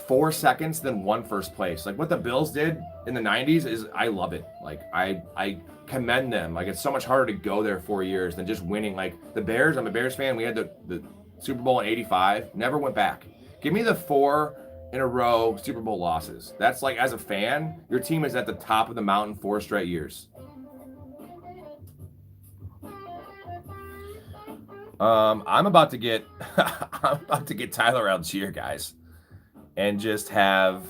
Speaker 1: 4 seconds than one first place. Like what the Bills did in the 90s is, I love it. Like I commend them. Like it's so much harder to go there 4 years than just winning. Like the Bears, I'm a Bears fan. We had the Super Bowl in 85, never went back. Give me the 4 in a row Super Bowl losses. That's like, as a fan, your team is at the top of the mountain 4 straight years. I'm about to get Tyler Algier, guys, and just have,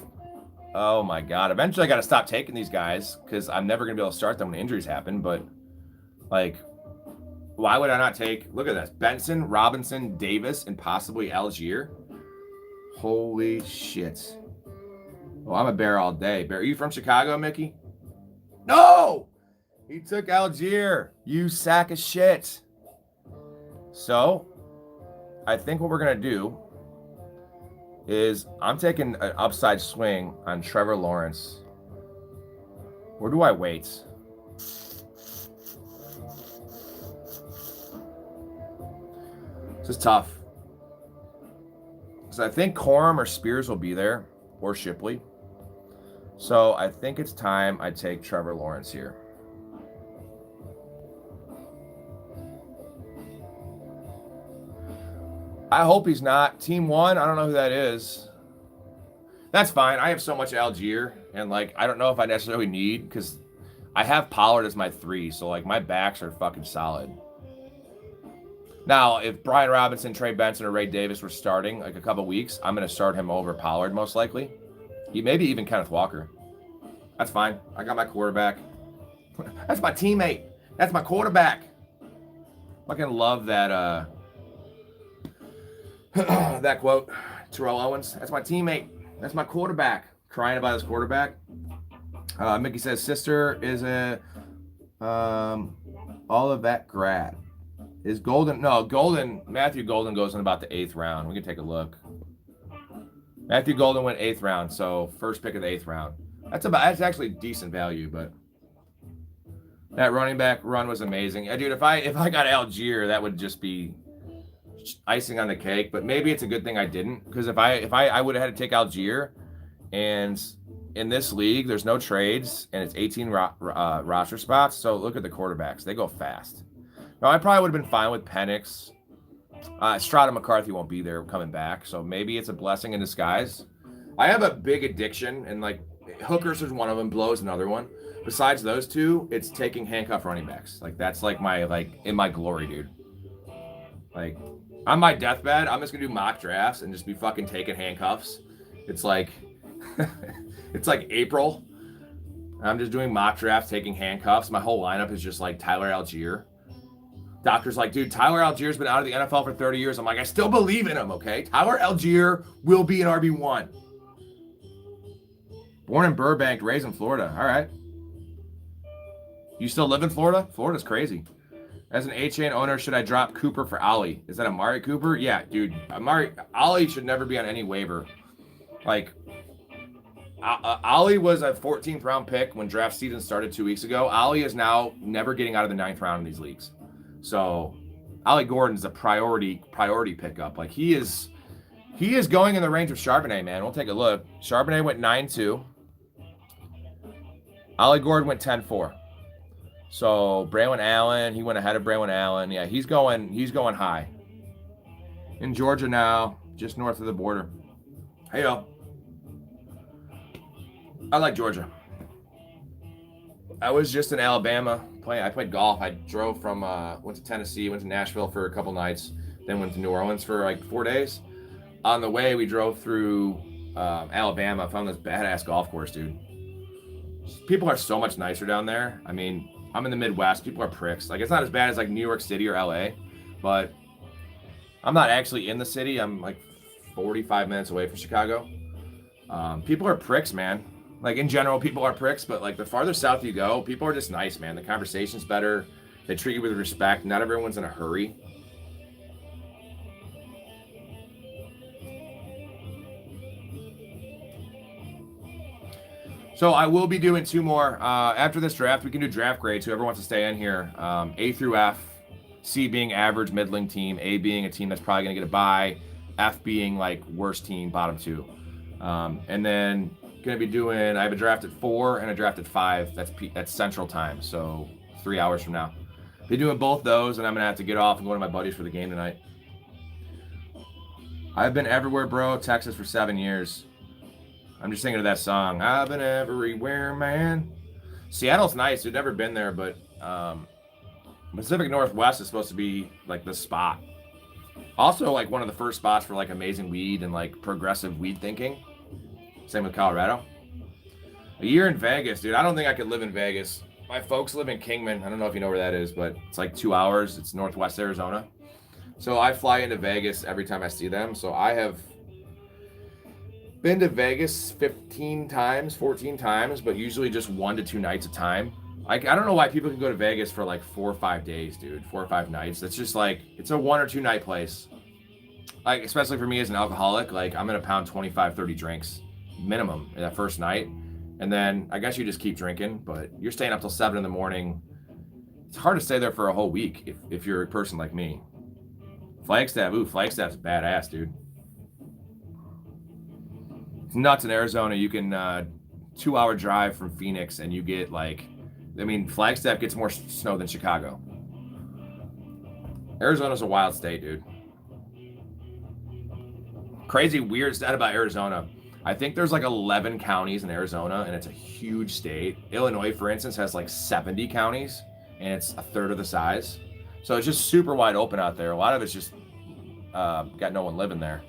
Speaker 1: oh my God. Eventually I got to stop taking these guys because I'm never going to be able to start them when injuries happen. But like, why would I not take, look at this, Benson, Robinson, Davis, and possibly Algier? Holy shit. Oh, I'm a Bear all day. Bear, are you from Chicago, Mickey? No! He took Algier. You sack of shit. So, I think what we're going to do is I'm taking an upside swing on Trevor Lawrence. Where do I wait? This is tough. So I think Corum or Spears will be there, or Shipley. So I think it's time I take Trevor Lawrence here. I hope he's not. Team 1, I don't know who that is. That's fine. I have so much Algier, and like I don't know if I necessarily need, because I have Pollard as my 3, so like my backs are fucking solid. Now, if Brian Robinson, Trey Benson, or Ray Davis were starting like a couple weeks, I'm going to start him over Pollard most likely. Maybe even Kenneth Walker. That's fine. I got my quarterback. That's my teammate. That's my quarterback. Fucking love that that quote. Terrell Owens. That's my teammate. That's my quarterback. Crying about his quarterback. Mickey says sister is a Olivet grad. Is Golden? No, Matthew Golden goes in about the 8th round. We can take a look. Matthew Golden went 8th round, so first pick of the 8th round. That's actually decent value, but that running back run was amazing. Yeah, dude, if I got Algier, that would just be icing on the cake. But maybe it's a good thing I didn't, because if I would have had to take Algier, and in this league there's no trades and it's 18 roster spots. So look at the quarterbacks; they go fast. No, I probably would have been fine with Penix. Strada McCarthy won't be there coming back, so maybe it's a blessing in disguise. I have a big addiction, and like Hookers is one of them, Blows another one. Besides those two, it's taking handcuff running backs. Like that's like in my glory, dude. Like on my deathbed, I'm just gonna do mock drafts and just be fucking taking handcuffs. It's like it's like April. I'm just doing mock drafts, taking handcuffs. My whole lineup is just like Tyler Algier. Doctor's like, dude, Tyler Algier's been out of the NFL for 30 years. I'm like, I still believe in him, okay? Tyler Algier will be an RB1. Born in Burbank, raised in Florida. All right. You still live in Florida? Florida's crazy. As an A-Chain owner, should I drop Cooper for Ollie? Is that Amari Cooper? Yeah, dude. Ollie should never be on any waiver. Like, Ollie was a 14th round pick when draft season started 2 weeks ago. Ollie is now never getting out of the 9th round in these leagues. So Ollie Gordon's a priority pickup. Like he is going in the range of Charbonnet, man. We'll take a look. Charbonnet went 9-2. Ollie Gordon went 10-4. So Braylon Allen, he went ahead of Braylon Allen. Yeah, he's going high. In Georgia now, just north of the border. Hey yo. I like Georgia. I was just in Alabama. I played golf. I drove from, went to Tennessee, went to Nashville for a couple nights, then went to New Orleans for like 4 days. On the way, we drove through Alabama. Found this badass golf course, dude. People are so much nicer down there. I mean, I'm in the Midwest. People are pricks. Like, it's not as bad as like New York City or LA, but I'm not actually in the city. I'm like 45 minutes away from Chicago. People are pricks, man. Like, in general, people are pricks, but, like, the farther south you go, people are just nice, man. The conversation's better. They treat you with respect. Not everyone's in a hurry. So I will be doing 2 more. After this draft, we can do draft grades. Whoever wants to stay in here. A through F. C being average, middling team. A being a team that's probably going to get a bye. F being, like, worst team, bottom 2. And then going to be doing, I have a draft at 4 and a draft at 5. That's Central Time, so 3 hours from now. Be doing both those, and I'm going to have to get off and go to my buddies for the game tonight. I've been everywhere, bro. Texas for 7 years. I'm just thinking of that song. I've been everywhere, man. Seattle's nice. We've never been there, but Pacific Northwest is supposed to be like the spot. Also, like one of the first spots for like amazing weed and like progressive weed thinking. Same with Colorado. A year in Vegas, dude. I don't think I could live in Vegas. My folks live in Kingman. I don't know if you know where that is, but it's like 2 hours. It's Northwest Arizona. So I fly into Vegas every time I see them. So I have been to Vegas 15 times, 14 times, but usually just 1 to 2 nights a time. Like, I don't know why people can go to Vegas for like 4 or 5 days, dude. 4 or 5 nights. It's just like, it's a 1 or 2 night place. Like, especially for me as an alcoholic, like I'm going to pound 25, 30 drinks minimum in that first night. And then I guess you just keep drinking, but you're staying up till 7 in the morning. It's hard to stay there for a whole week if you're a person like me. Flagstaff, Flagstaff's badass, dude. It's nuts in Arizona. You can 2-hour drive from Phoenix and you get like, I mean, Flagstaff gets more snow than Chicago. Arizona's a wild state, dude. Crazy, weird stat about Arizona. I think there's like 11 counties in Arizona, and it's a huge state. Illinois, for instance, has like 70 counties, and it's a third of the size. So it's just super wide open out there. A lot of it's just got no one living there.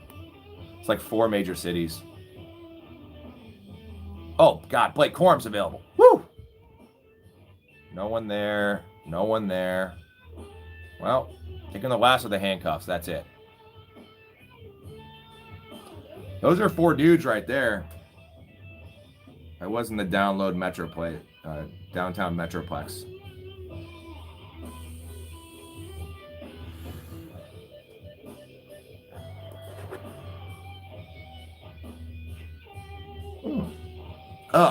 Speaker 1: It's like 4 major cities. Oh, God, Blake Corum's available. Woo! No one there. No one there. Well, taking the last of the handcuffs. That's it. Those are 4 dudes right there. I was in the downtown Metroplex.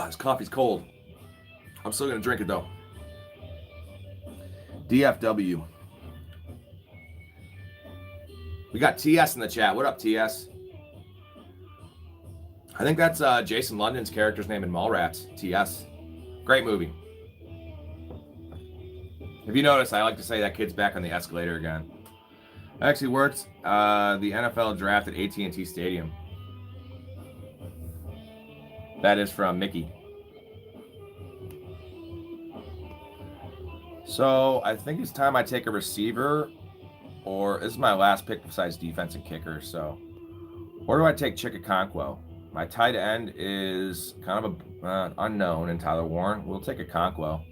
Speaker 1: This coffee's cold. I'm still gonna drink it though. DFW. We got TS in the chat. What up, TS? I think that's Jason London's character's name in Mallrats. TS. Great movie. If you notice, I like to say that kid's back on the escalator again. I actually worked the NFL draft at AT&T Stadium. That is from Mickey. So I think it's time I take a receiver, or this is my last pick besides defense and kicker. So where do I take Chickaconquo? My tight end is kind of a unknown in Tyler Warren. We'll take Okonkwo.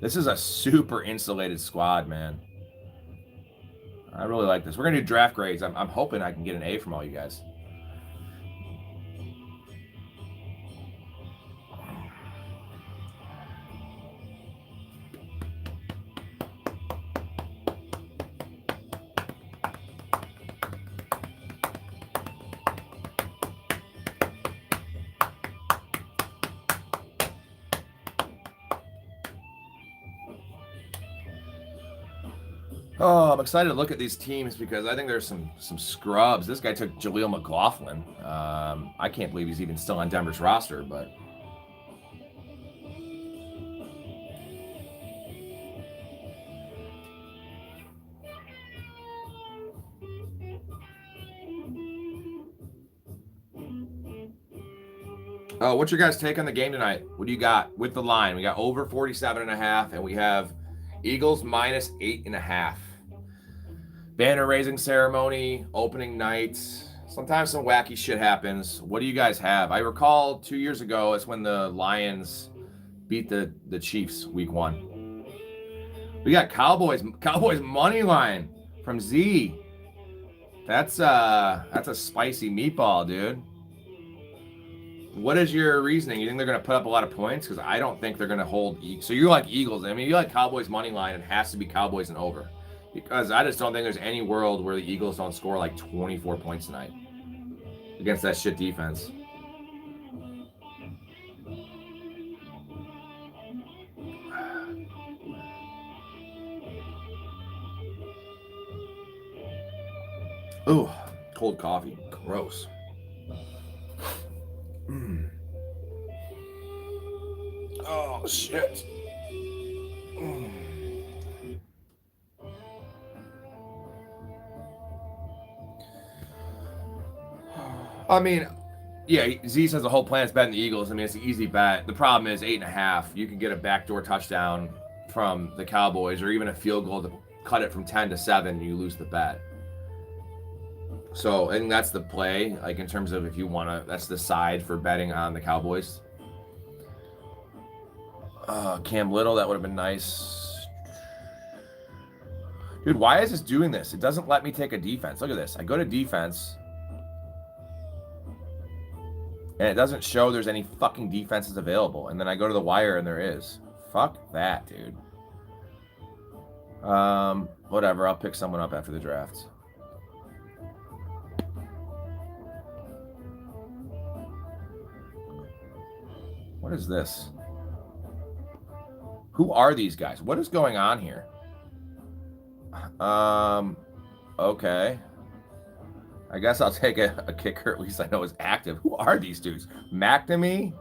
Speaker 1: This is a super insulated squad, man. I really like this. We're gonna do draft grades. I'm hoping I can get an A from all you guys. Oh, I'm excited to look at these teams because I think there's some scrubs. This guy took Jaleel McLaughlin. I can't believe he's even still on Denver's roster, but what's your guys' take on the game tonight? What do you got with the line? We got over 47.5, and we have Eagles minus 8.5. Banner raising ceremony, opening night. Sometimes some wacky shit happens. What do you guys have? I recall 2 years ago, it's when the Lions beat the Chiefs week 1. We got Cowboys money line from Z. That's a spicy meatball, dude. What is your reasoning? You think they're going to put up a lot of points? Because I don't think they're going to hold. So you're like Eagles. I mean, you like Cowboys money line. It has to be Cowboys and over. Because I just don't think there's any world where the Eagles don't score like 24 points tonight against that shit defense. Ooh, cold coffee. Gross. Oh, shit. I mean, yeah, Z says the whole planet's betting the Eagles. I mean, it's an easy bet. The problem is 8.5. You can get a backdoor touchdown from the Cowboys, or even a field goal to cut it from 10 to 7, and you lose the bet. So I think that's the play, like in terms of if you want to, that's the side for betting on the Cowboys. Cam Little, that would have been nice. Dude, why is this doing this? It doesn't let me take a defense. Look at this. I go to defense, and it doesn't show there's any fucking defenses available. And then I go to the wire, and there is. Fuck that, dude. Whatever. I'll pick someone up after the draft. What is this? Who are these guys? What is going on here? Okay. I guess I'll take a kicker. At least I know is active. Who are these dudes? McNamee?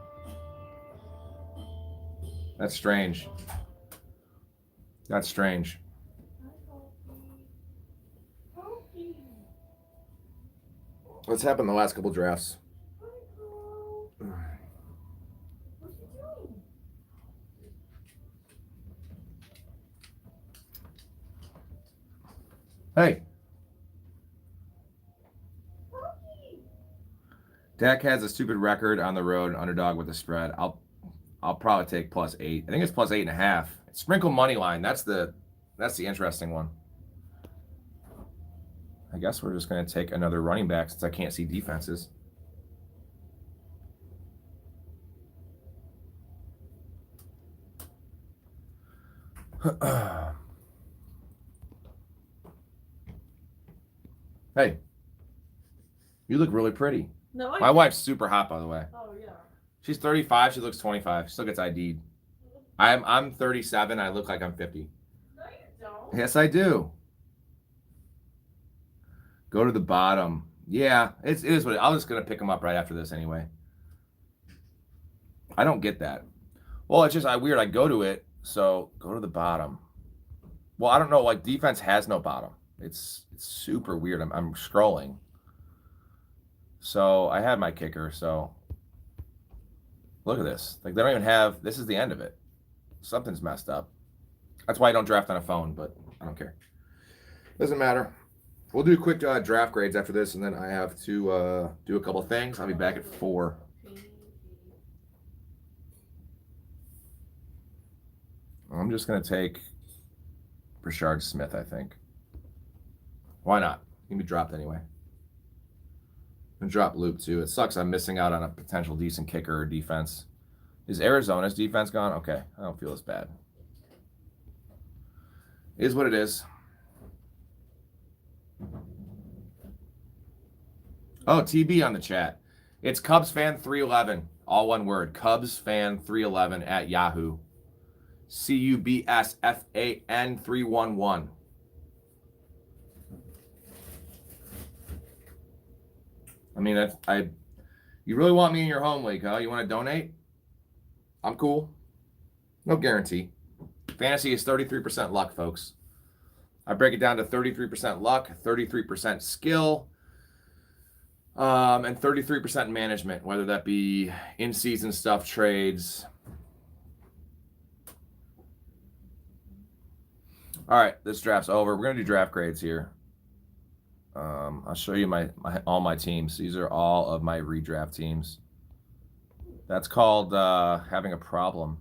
Speaker 1: That's strange. That's strange. What's happened the last couple drafts? Hey. Dak has a stupid record on the road, underdog with the spread. I'll probably take +8. I think it's +8.5. Sprinkle money line. That's the interesting one. I guess we're just going to take another running back since I can't see defenses. Hey, you look really pretty.
Speaker 2: No,
Speaker 1: my wife's super hot, by the way.
Speaker 2: Oh yeah.
Speaker 1: She's 35. She looks 25. She still gets ID'd. I'm 37. I look like I'm 50.
Speaker 2: No, you don't.
Speaker 1: Yes, I do. Go to the bottom. Yeah, it is what I'm just gonna pick them up right after this anyway. I don't get that. Well, it's just weird. I go to it, so go to the bottom. Well, I don't know. Like defense has no bottom. It's super weird. I'm scrolling. So I had my kicker. So look at this. Like they don't even have. This is the end of it. Something's messed up. That's why I don't draft on a phone. But I don't care. Doesn't matter. We'll do quick draft grades after this, and then I have to do a couple things. I'll be back at 4. I'm just gonna take Rashard Smith, I think. Why not? He can be dropped anyway. And drop Luke too. It sucks I'm missing out on a potential decent kicker or defense. Is Arizona's defense gone? Okay, I don't feel as bad. It is what it is. Oh, TB on the chat. It's Cubs fan 311. All one word. Cubs fan 311 at Yahoo. CUBSFAN 311. I mean, you really want me in your home league, huh? You want to donate? I'm cool. No guarantee. Fantasy is 33% luck, folks. I break it down to 33% luck, 33% skill, and 33% management, whether that be in-season stuff, trades. All right, this draft's over. We're going to do draft grades here. I'll show you all my teams. These are all of my redraft teams. That's called having a problem.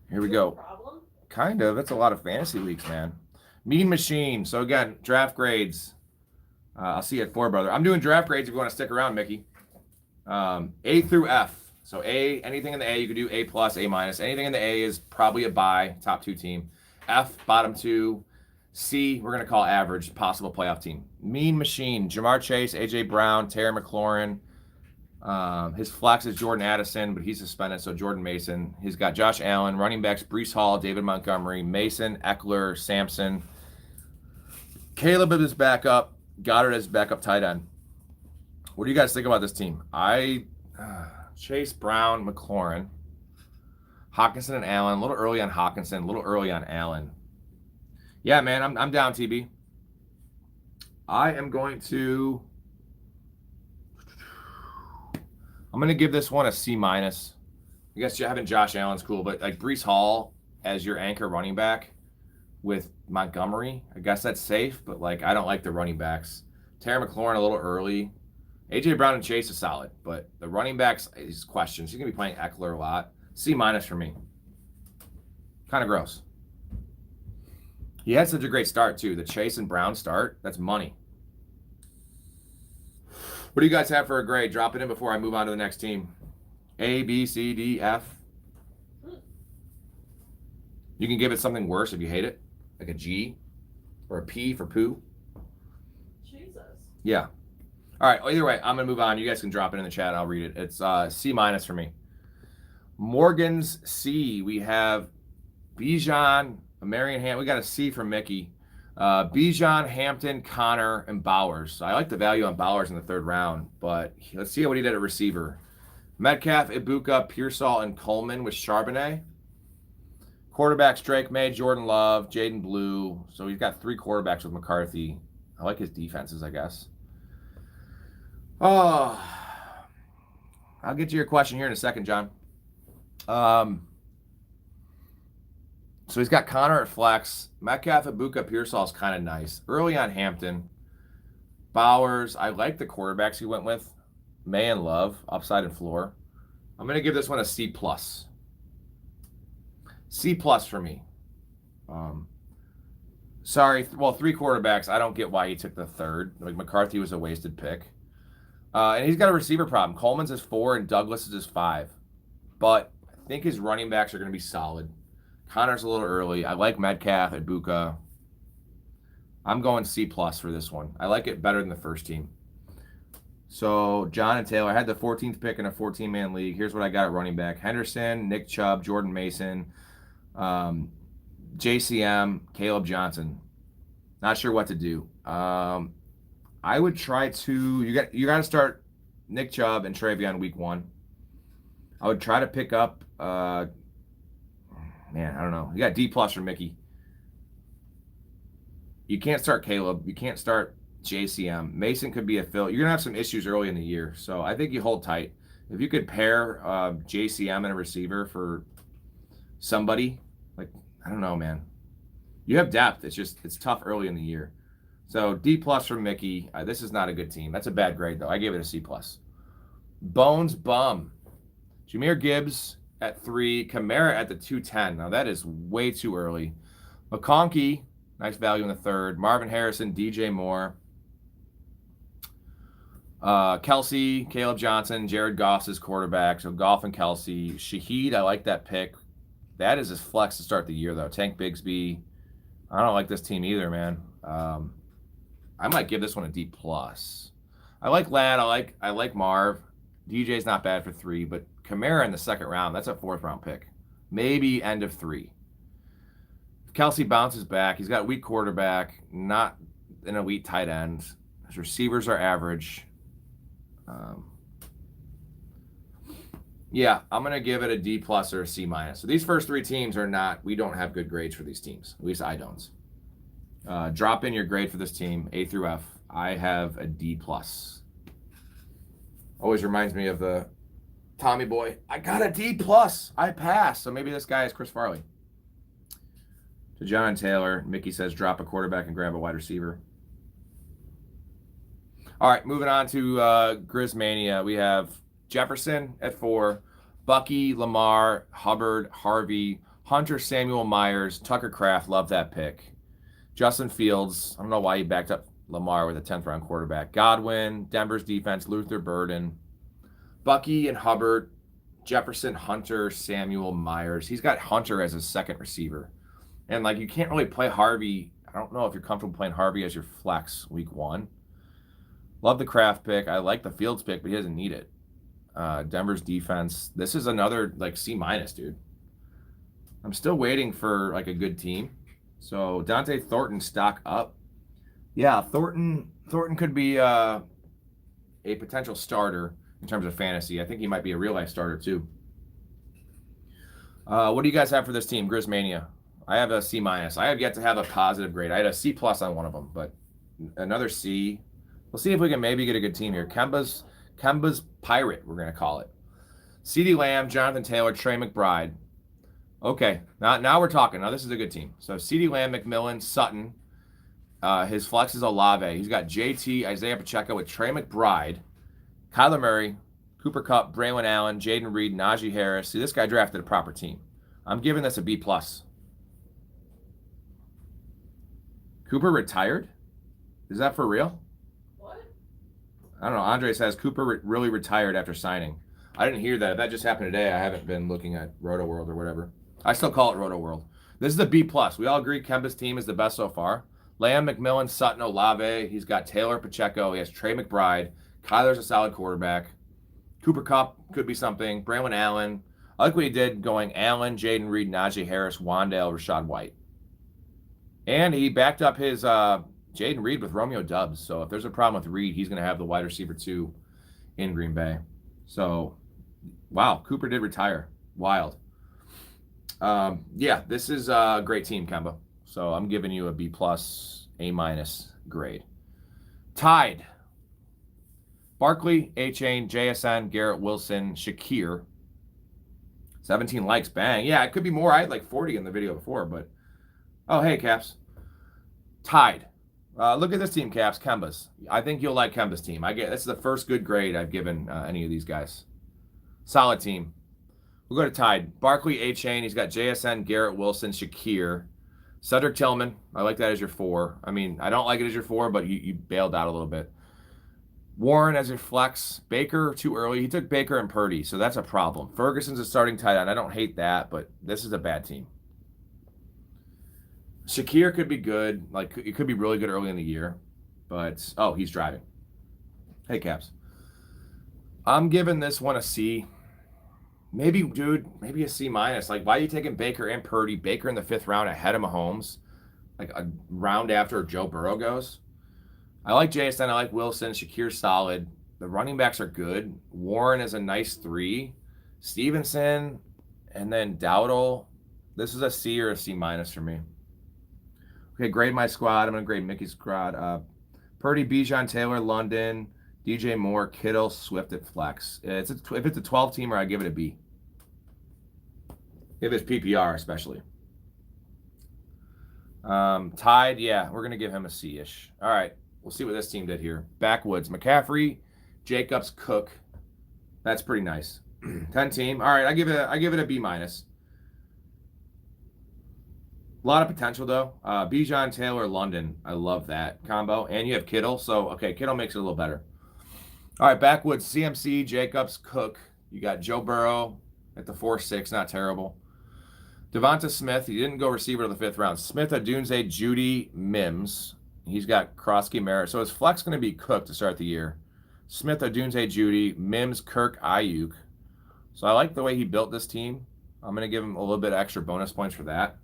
Speaker 1: Here we go.
Speaker 2: Problem?
Speaker 1: Kind of. It's a lot of fantasy leagues, man. Mean Machine. So again, draft grades. I'll see you at 4, brother. I'm doing draft grades if you want to stick around, Mickey. A through F. So A, anything in the A, you could do A+, A-. Anything in the A is probably a bye, top 2 team. F, bottom 2. C, we're going to call average, possible playoff team. Mean Machine, Jamar Chase, A.J. Brown, Terry McLaurin. His flex is Jordan Addison, but he's suspended, so Jordan Mason. He's got Josh Allen, running backs, Breece Hall, David Montgomery, Mason, Eckler, Sampson. Caleb is his backup. Goddard is backup tight end. What do you guys think about this team? Chase, Brown, McLaurin, Hawkinson, and Allen. A little early on Hawkinson, a little early on Allen. Yeah, man, I'm down, TB. I'm going to give this one a C minus. I guess having Josh Allen's cool, but like Breece Hall as your anchor running back with Montgomery, I guess that's safe, but like I don't like the running backs. Terry McLaurin a little early. AJ Brown and Chase is solid, but the running backs is questions. He's gonna be playing Eckler a lot. C minus for me. Kind of gross. He had such a great start too. The Chase and Brown start, that's money. What do you guys have for a grade? Drop it in before I move on to the next team. A, B, C, D, F. You can give it something worse if you hate it, like a G or a P for poo.
Speaker 2: Jesus.
Speaker 1: Yeah. All right. Either way, I'm going to move on. You guys can drop it in the chat. I'll read it. It's C minus for me. Morgan's C. We have Bijan, Marion Ham. We got a C from Mickey. Bijan, Hampton, Connor, and Bowers. I like the value on Bowers in the third round, but let's see what he did at receiver. Metcalf, Ibuka, Pearsall, and Coleman with Charbonnet. Quarterbacks, Drake May, Jordan Love, Jaden Blue. So he's got 3 quarterbacks with McCarthy. I like his defenses, I guess. Oh, I'll get to your question here in a second, John. So he's got Connor at flex. Metcalf, Ibuka, Pearsall is kind of nice. Early on Hampton. Bowers, I like the quarterbacks he went with. May and Love, upside and floor. I'm going to give this one a C+. C+ for me. Sorry, well, 3 quarterbacks. I don't get why he took the third. Like McCarthy was a wasted pick. And he's got a receiver problem. Coleman's his 4 and Douglas is his 5. But I think his running backs are going to be solid. Connor's a little early. I like Metcalf at Buka. I'm going C+ for this one. I like it better than the first team. So, John and Taylor, I had the 14th pick in a 14-man league. Here's what I got at running back. Henderson, Nick Chubb, Jordan Mason, JCM, Caleb Johnson. Not sure what to do. I would try to you got to start Nick Chubb and Travion week 1. I would try to pick up man, I don't know. You got D+ for Mickey. You can't start Caleb. You can't start JCM. Mason could be a fill. You're going to have some issues early in the year. So I think you hold tight. If you could pair JCM and a receiver for somebody, like, I don't know, man. You have depth. It's tough early in the year. So D+ for Mickey. This is not a good team. That's a bad grade, though. I gave it a C+. Bones bum. Jahmyr Gibbs at 3. Kamara at the 210. Now, that is way too early. McConkey, nice value in the 3rd. Marvin Harrison, DJ Moore. Kelsey, Caleb Johnson, Jared Goff's his quarterback. So Goff and Kelsey. Shaheed, I like that pick. That is his flex to start the year, though. Tank Bigsby. I don't like this team either, man. I might give this one a D+. I like Ladd. I like Marv. DJ's not bad for 3, but Kamara in the 2nd round, that's a 4th round pick. Maybe end of 3. If Kelsey bounces back, he's got a weak quarterback, not an elite tight end. His receivers are average. Yeah, I'm going to give it a D+ or a C-. So these first 3 teams we don't have good grades for these teams. At least I don't. Drop in your grade for this team, A through F. I have a D+. Always reminds me of the Tommy Boy. I got a D+. I passed. So maybe this guy is Chris Farley. To John Taylor, Mickey says drop a quarterback and grab a wide receiver. All right, moving on to Grizzmania. We have Jefferson at 4, Bucky, Lamar, Hubbard, Harvey, Hunter, Samuel, Myers, Tucker Kraft. Love that pick. Justin Fields. I don't know why he backed up Lamar with a 10th round quarterback. Godwin, Denver's defense, Luther Burden. Bucky and Hubbard, Jefferson, Hunter, Samuel, Myers. He's got Hunter as his 2nd receiver. And, like, you can't really play Harvey. I don't know if you're comfortable playing Harvey as your flex week 1. Love the Kraft pick. I like the Fields pick, but he doesn't need it. Denver's defense. This is another, like, C-, dude. I'm still waiting for, like, a good team. So, Dante Thornton stock up. Yeah, Thornton could be a potential starter in terms of fantasy. I think he might be a real life starter too. What do you guys have for this team, Grizzmania? I have a C-. I have yet to have a positive grade. I had a C+ on one of them, but another C. We'll see if we can maybe get a good team here. Kemba's Pirate, we're going to call it. CeeDee Lamb, Jonathan Taylor, Trey McBride. Okay, now we're talking. Now this is a good team. So CeeDee Lamb, McMillan, Sutton. His flex is Olave. He's got JT, Isaiah Pacheco with Trey McBride, Kyler Murray, Cooper Kupp, Braylon Allen, Jaden Reed, Najee Harris. See, this guy drafted a proper team. I'm giving this a B+. Cooper retired? Is that for real?
Speaker 2: What?
Speaker 1: I don't know. Andre says Cooper really retired after signing. I didn't hear that. If that just happened today, I haven't been looking at Roto World or whatever. I still call it Roto World. This is a B+. We all agree Kemba's team is the best so far. Lamb, McMillan, Sutton, Olave. He's got Taylor, Pacheco. He has Trey McBride. Kyler's a solid quarterback. Cooper Kupp could be something. Braylon Allen. I like what he did going Allen, Jaden Reed, Najee Harris, Wandale, Rachaad White. And he backed up his Jaden Reed with Romeo Doubs. So if there's a problem with Reed, he's going to have the wide receiver 2 in Green Bay. So, wow, Cooper did retire. Wild. Yeah, this is a great team, Kemba. So I'm giving you a B+, A- grade. Tied. Barkley, A-Chain, JSN, Garrett Wilson, Shakir. 17 likes, bang. Yeah, it could be more. I had like 40 in the video before, but... Oh, hey, Caps. Tied. Look at this team, Caps, Kemba's. I think you'll like Kemba's team. This is the first good grade I've given any of these guys. Solid team. We'll go to tied. Barkley, A-Chain. He's got JSN, Garrett Wilson, Shakir. Cedric Tillman. I like that as your 4. I mean, I don't like it as your 4, but you bailed out a little bit. Warren as your flex. Baker, too early. He took Baker and Purdy, so that's a problem. Ferguson's a starting tight end. I don't hate that, but this is a bad team. Shakir could be good. Like, it could be really good early in the year. But, oh, he's driving. Hey, Caps. I'm giving this one a C. Maybe, dude, maybe a C-. Like, why are you taking Baker and Purdy? Baker in the 5th round ahead of Mahomes. Like, a round after Joe Burrow goes. I like JSN. I like Wilson. Shakir's solid. The running backs are good. Warren is a nice 3. Stevenson and then Dowdle. This is a C or a C- for me. Okay, grade my squad. I'm going to grade Mickey's squad. Purdy, Bijan, Taylor, London, DJ Moore, Kittle, Swift at flex. If it's a 12-teamer, I give it a B. If it's PPR, especially. Tied, yeah, we're going to give him a C-ish. All right, we'll see what this team did here. Backwoods, McCaffrey, Jacobs, Cook. That's pretty nice. 10-team. All right, I give it a B-. A lot of potential, though. Bijan, Taylor, London. I love that combo. And you have Kittle. So, okay, Kittle makes it a little better. All right, backwoods, CMC, Jacobs, Cook. You got Joe Burrow at the 4-6. Not terrible. Devonta Smith. He didn't go receiver to the 5th round. Smith, Odunze, Judy, Mims. He's got Krosky, Merritt. So his flex going to be Cook to start the year. Smith, Odunze, Judy, Mims, Kirk, Ayuk. So I like the way he built this team. I'm going to give him a little bit of extra bonus points for that.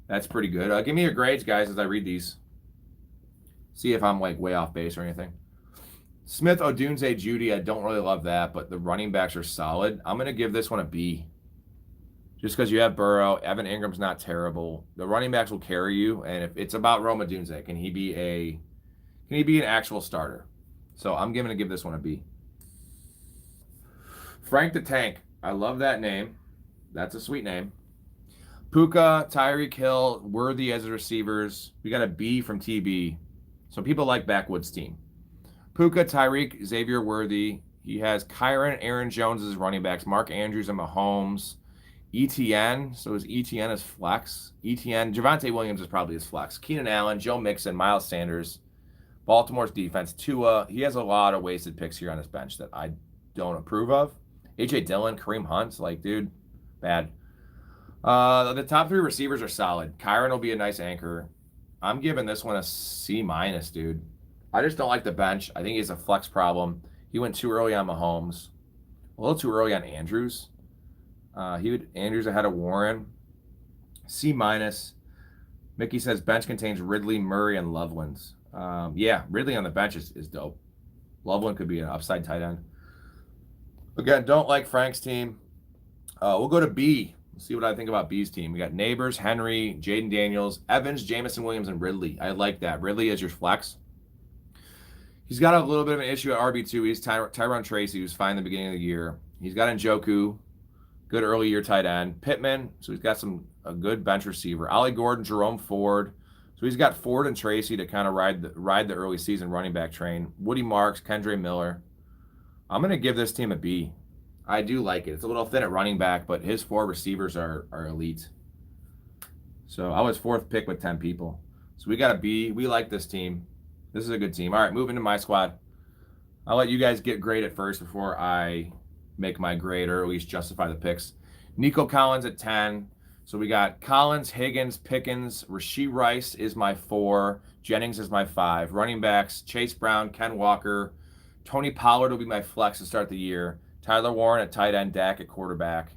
Speaker 1: That's pretty good. Give me your grades, guys, as I read these. See if I'm like way off base or anything. Smith, Odunze, Judy. I don't really love that, but the running backs are solid. I'm going to give this one a B. Just because you have Burrow. Evan Ingram's not terrible. The running backs will carry you. And if it's about Rome Odunze, can he be an actual starter? So I'm going to give this one a B. Frank the Tank. I love that name. That's a sweet name. Puka, Tyreek Hill, Worthy as receivers. We got a B from TB. So people like Backwoods' team. Puka, Tyreek, Xavier Worthy. He has Kyron, Aaron Jones as running backs. Mark Andrews and Mahomes. ETN. So is ETN as flex? ETN. Javonte Williams is probably his flex. Keenan Allen, Joe Mixon, Miles Sanders. Baltimore's defense. Tua. He has a lot of wasted picks here on his bench that I don't approve of. AJ Dillon, Kareem Hunt. Like, dude, bad. The top 3 receivers are solid. Kyron will be a nice anchor. I'm giving this one a C-, dude. I just don't like the bench. I think he has a flex problem. He went too early on Mahomes. A little too early on Andrews. Andrews ahead of Warren. C-. Mickey says bench contains Ridley, Murray, and Loveland. Yeah, Ridley on the bench is dope. Loveland could be an upside tight end. Again, don't like Frank's team. We'll go to B. Let's see what I think about B's team. We got Neighbors, Henry, Jaden Daniels, Evans, Jamison Williams, and Ridley. I like that. Ridley is your flex. He's got a little bit of an issue at RB2. He's Tyron Tracy, who's fine in the beginning of the year. He's got Njoku, good early year tight end. Pittman, so he's got a good bench receiver. Ollie Gordon, Jerome Ford. So he's got Ford and Tracy to kind of ride the early season running back train. Woody Marks, Kendre Miller. I'm going to give this team a B. I do like it. It's a little thin at running back, but his 4 receivers are elite. So I was 4th pick with 10 people. So we got a B. We like this team. This is a good team. All right, moving to my squad. I'll let you guys get graded first before I make my grade or at least justify the picks. Nico Collins at 10. So we got Collins, Higgins, Pickens, Rashee Rice is my 4. Jennings is my 5. Running backs, Chase Brown, Ken Walker. Tony Pollard will be my flex to start the year. Tyler Warren at tight end, Dak at quarterback.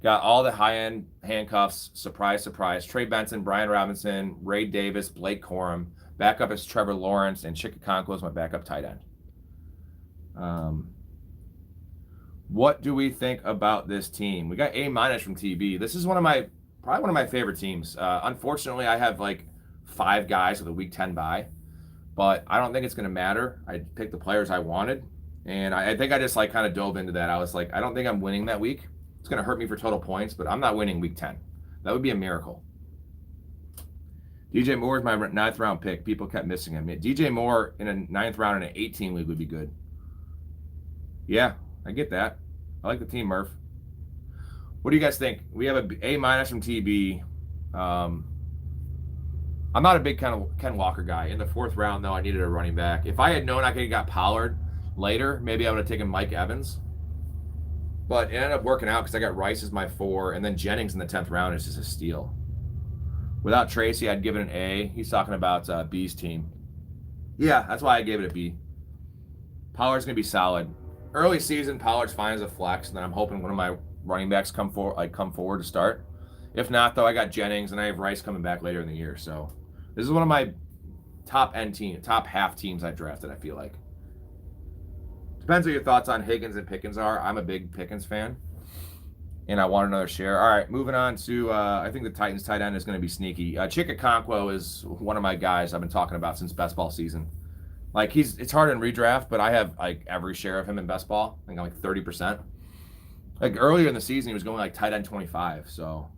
Speaker 1: Got all the high-end handcuffs. Surprise, surprise. Trey Benson, Brian Robinson, Ray Davis, Blake Corum. Backup is Trevor Lawrence, and Chikakonko is my backup tight end. What do we think about this team? We got A- from TB. This is probably one of my favorite teams. Unfortunately, I have like 5 guys with a week 10 bye, but I don't think it's going to matter. I picked the players I wanted, and I think I just like kind of dove into that. I was like, I don't think I'm winning that week. It's going to hurt me for total points, but I'm not winning week 10. That would be a miracle. DJ Moore is my 9th round pick. People kept missing him. DJ Moore in a 9th round in an 18 league would be good. Yeah, I get that. I like the team, Murph. What do you guys think? We have a A- from TB. I'm not a big Ken Walker guy. In the 4th round, though, I needed a running back. If I had known I could have got Pollard later, maybe I would have taken Mike Evans. But it ended up working out because I got Rice as my 4, and then Jennings in the 10th round is just a steal. Without Tracy, I'd give it an A. He's talking about B's team. Yeah, that's why I gave it a B. Pollard's going to be solid. Early season, Pollard's fine as a flex, and then I'm hoping one of my running backs come forward to start. If not, though, I got Jennings, and I have Rice coming back later in the year. So this is one of my top half teams I drafted, I feel like. Depends what your thoughts on Higgins and Pickens are. I'm a big Pickens fan, and I want another share. All right, moving on to, I think the Titans tight end is going to be sneaky. Chikakonko is one of my guys I've been talking about since best ball season. Like, it's hard in redraft, but I have, like, every share of him in best ball. I think I'm, like, 30%. Like, earlier in the season, he was going, like, tight end 25, so.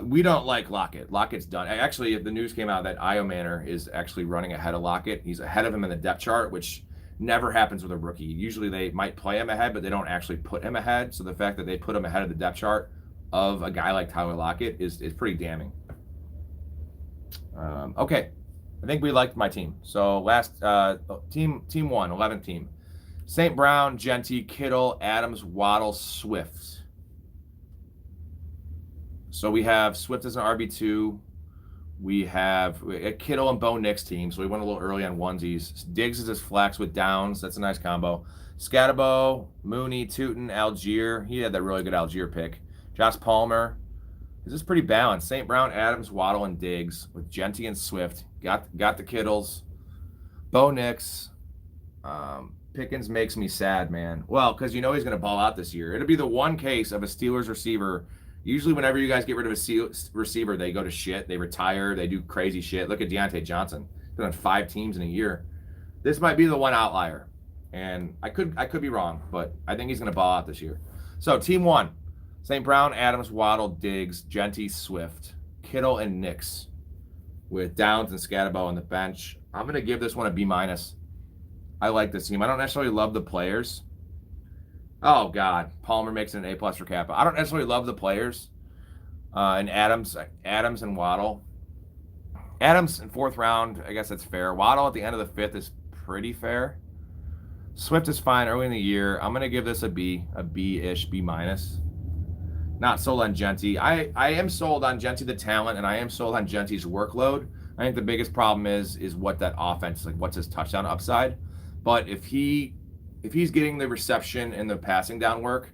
Speaker 1: We don't like Lockett. Lockett's done. Actually, the news came out that Io Manor is actually running ahead of Lockett. He's ahead of him in the depth chart, which never happens with a rookie. Usually they might play him ahead, but they don't actually put him ahead. So the fact that they put him ahead of the depth chart of a guy like Tyler Lockett is pretty damning. Okay. I think we liked my team. So last team 1, 11th team. St. Brown, Genty, Kittle, Adams, Waddle, Swift. So we have Swift as an RB2. We have a Kittle and Bo Nix team, so we went a little early on onesies. Diggs is his flex with Downs. That's a nice combo. Scatabo, Mooney, Tootin, Algier. He had that really good Algier pick. Josh Palmer. This is pretty balanced. St. Brown, Adams, Waddle, and Diggs with Genty and Swift. Got the Kittles. Bo Nix. Pickens makes me sad, man. Well, because you know he's going to ball out this year. It'll be the one case of a Steelers receiver. Usually whenever you guys get rid of a receiver, they go to shit. They retire. They do crazy shit. Look at Deontay Johnson. Been on 5 teams in a year. This might be the one outlier. And I could be wrong, but I think he's going to ball out this year. So team 1, St. Brown, Adams, Waddle, Diggs, Genty, Swift, Kittle, and Nix with Downs and Scatabo on the bench. I'm going to give this one a B-. I like this team. I don't necessarily love the players. Oh, God. Palmer makes it an A+ for Kappa. I don't necessarily love the players. And Adams and Waddle. Adams in 4th round, I guess that's fair. Waddle at the end of the 5th is pretty fair. Swift is fine early in the year. I'm going to give this a B-ish, B-. Not sold on Genty. I am sold on Genty the talent, and I am sold on Genty's workload. I think the biggest problem is what that offense, like what's his touchdown upside. But if he's getting the reception and the passing down work,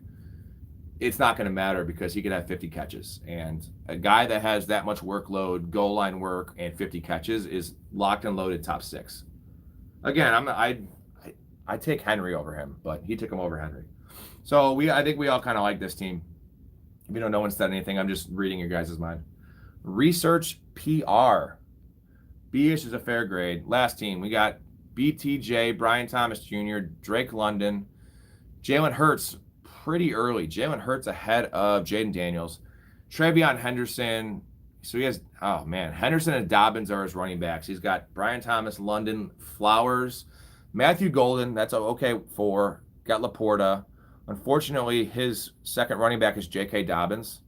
Speaker 1: it's not going to matter because he could have 50 catches. And a guy that has that much workload, goal line work, and 50 catches is locked and loaded top 6. Again, I take Henry over him, but he took him over Henry. So I think we all kind of like this team. You know, no one said anything. I'm just reading your guys' mind. Research PR. B-ish is a fair grade. Last team, we got BTJ, Brian Thomas Jr., Drake London, Jalen Hurts pretty early. Jalen Hurts ahead of Jaden Daniels. Travion Henderson. So he has, oh man, Henderson and Dobbins are his running backs. He's got Brian Thomas, London, Flowers, Matthew Golden. That's okay for. Got Laporta. Unfortunately, his second running back is J.K. Dobbins.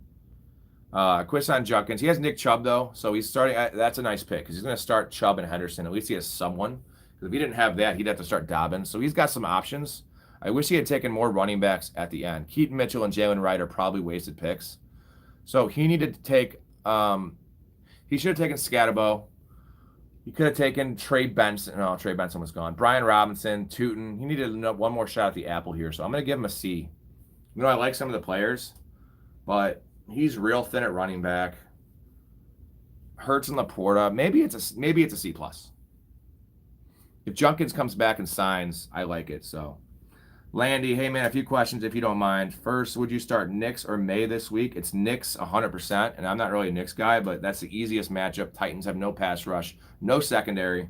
Speaker 1: Quinton Judkins. He has Nick Chubb, though, so he's starting. That's a nice pick because he's going to start Chubb and Henderson. At least he has someone. Because if he didn't have that, he'd have to start Dobbins. So he's got some options. I wish he had taken more running backs at the end. Keaton Mitchell and Jalen Wright are probably wasted picks. So he needed to take he should have taken Scatterbo. He could have taken Trey Benson. No, Trey Benson was gone. Brian Robinson, Tootin. He needed one more shot at the apple here. So I'm going to give him a C. You know, I like some of the players, but he's real thin at running back. Hurts and Laporta. Maybe it's a C+. If Junkins comes back and signs, I like it. So Landy, hey man, a few questions if you don't mind. First, would you start Knicks or May this week? It's Knicks 100%, and I'm not really a Knicks guy, but that's the easiest matchup. Titans have no pass rush, no secondary.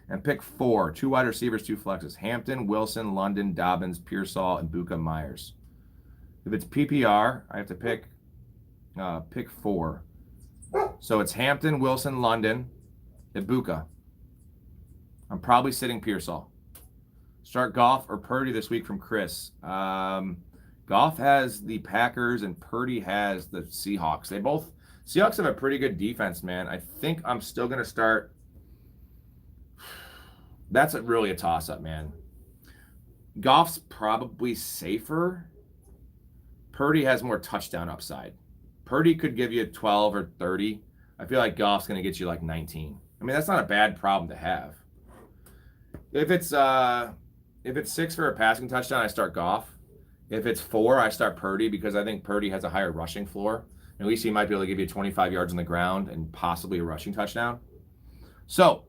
Speaker 1: And pick 4, 2 wide receivers, 2 flexes. Hampton, Wilson, London, Dobbins, Pearsall, and Buka Myers. If it's PPR, I have to pick 4. So it's Hampton, Wilson, London, and Buka. I'm probably sitting Pearsall. Start Goff or Purdy this week from Chris. Goff has the Packers and Purdy has the Seahawks. Seahawks have a pretty good defense, man. I think I'm still going to start. That's really a toss-up, man. Goff's probably safer. Purdy has more touchdown upside. Purdy could give you 12 or 30. I feel like Goff's going to get you like 19. I mean, that's not a bad problem to have. If it's 6 for a passing touchdown, I start Goff. If it's 4, I start Purdy because I think Purdy has a higher rushing floor. At least he might be able to give you 25 yards on the ground and possibly a rushing touchdown. So,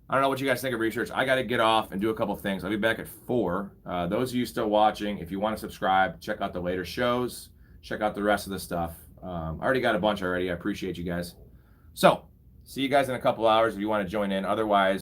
Speaker 1: I don't know what you guys think of research. I got to get off and do a couple things. I'll be back at 4. Those of you still watching, if you want to subscribe, check out the later shows. Check out the rest of the stuff. I already got a bunch already. I appreciate you guys. So, see you guys in a couple hours if you want to join in. Otherwise,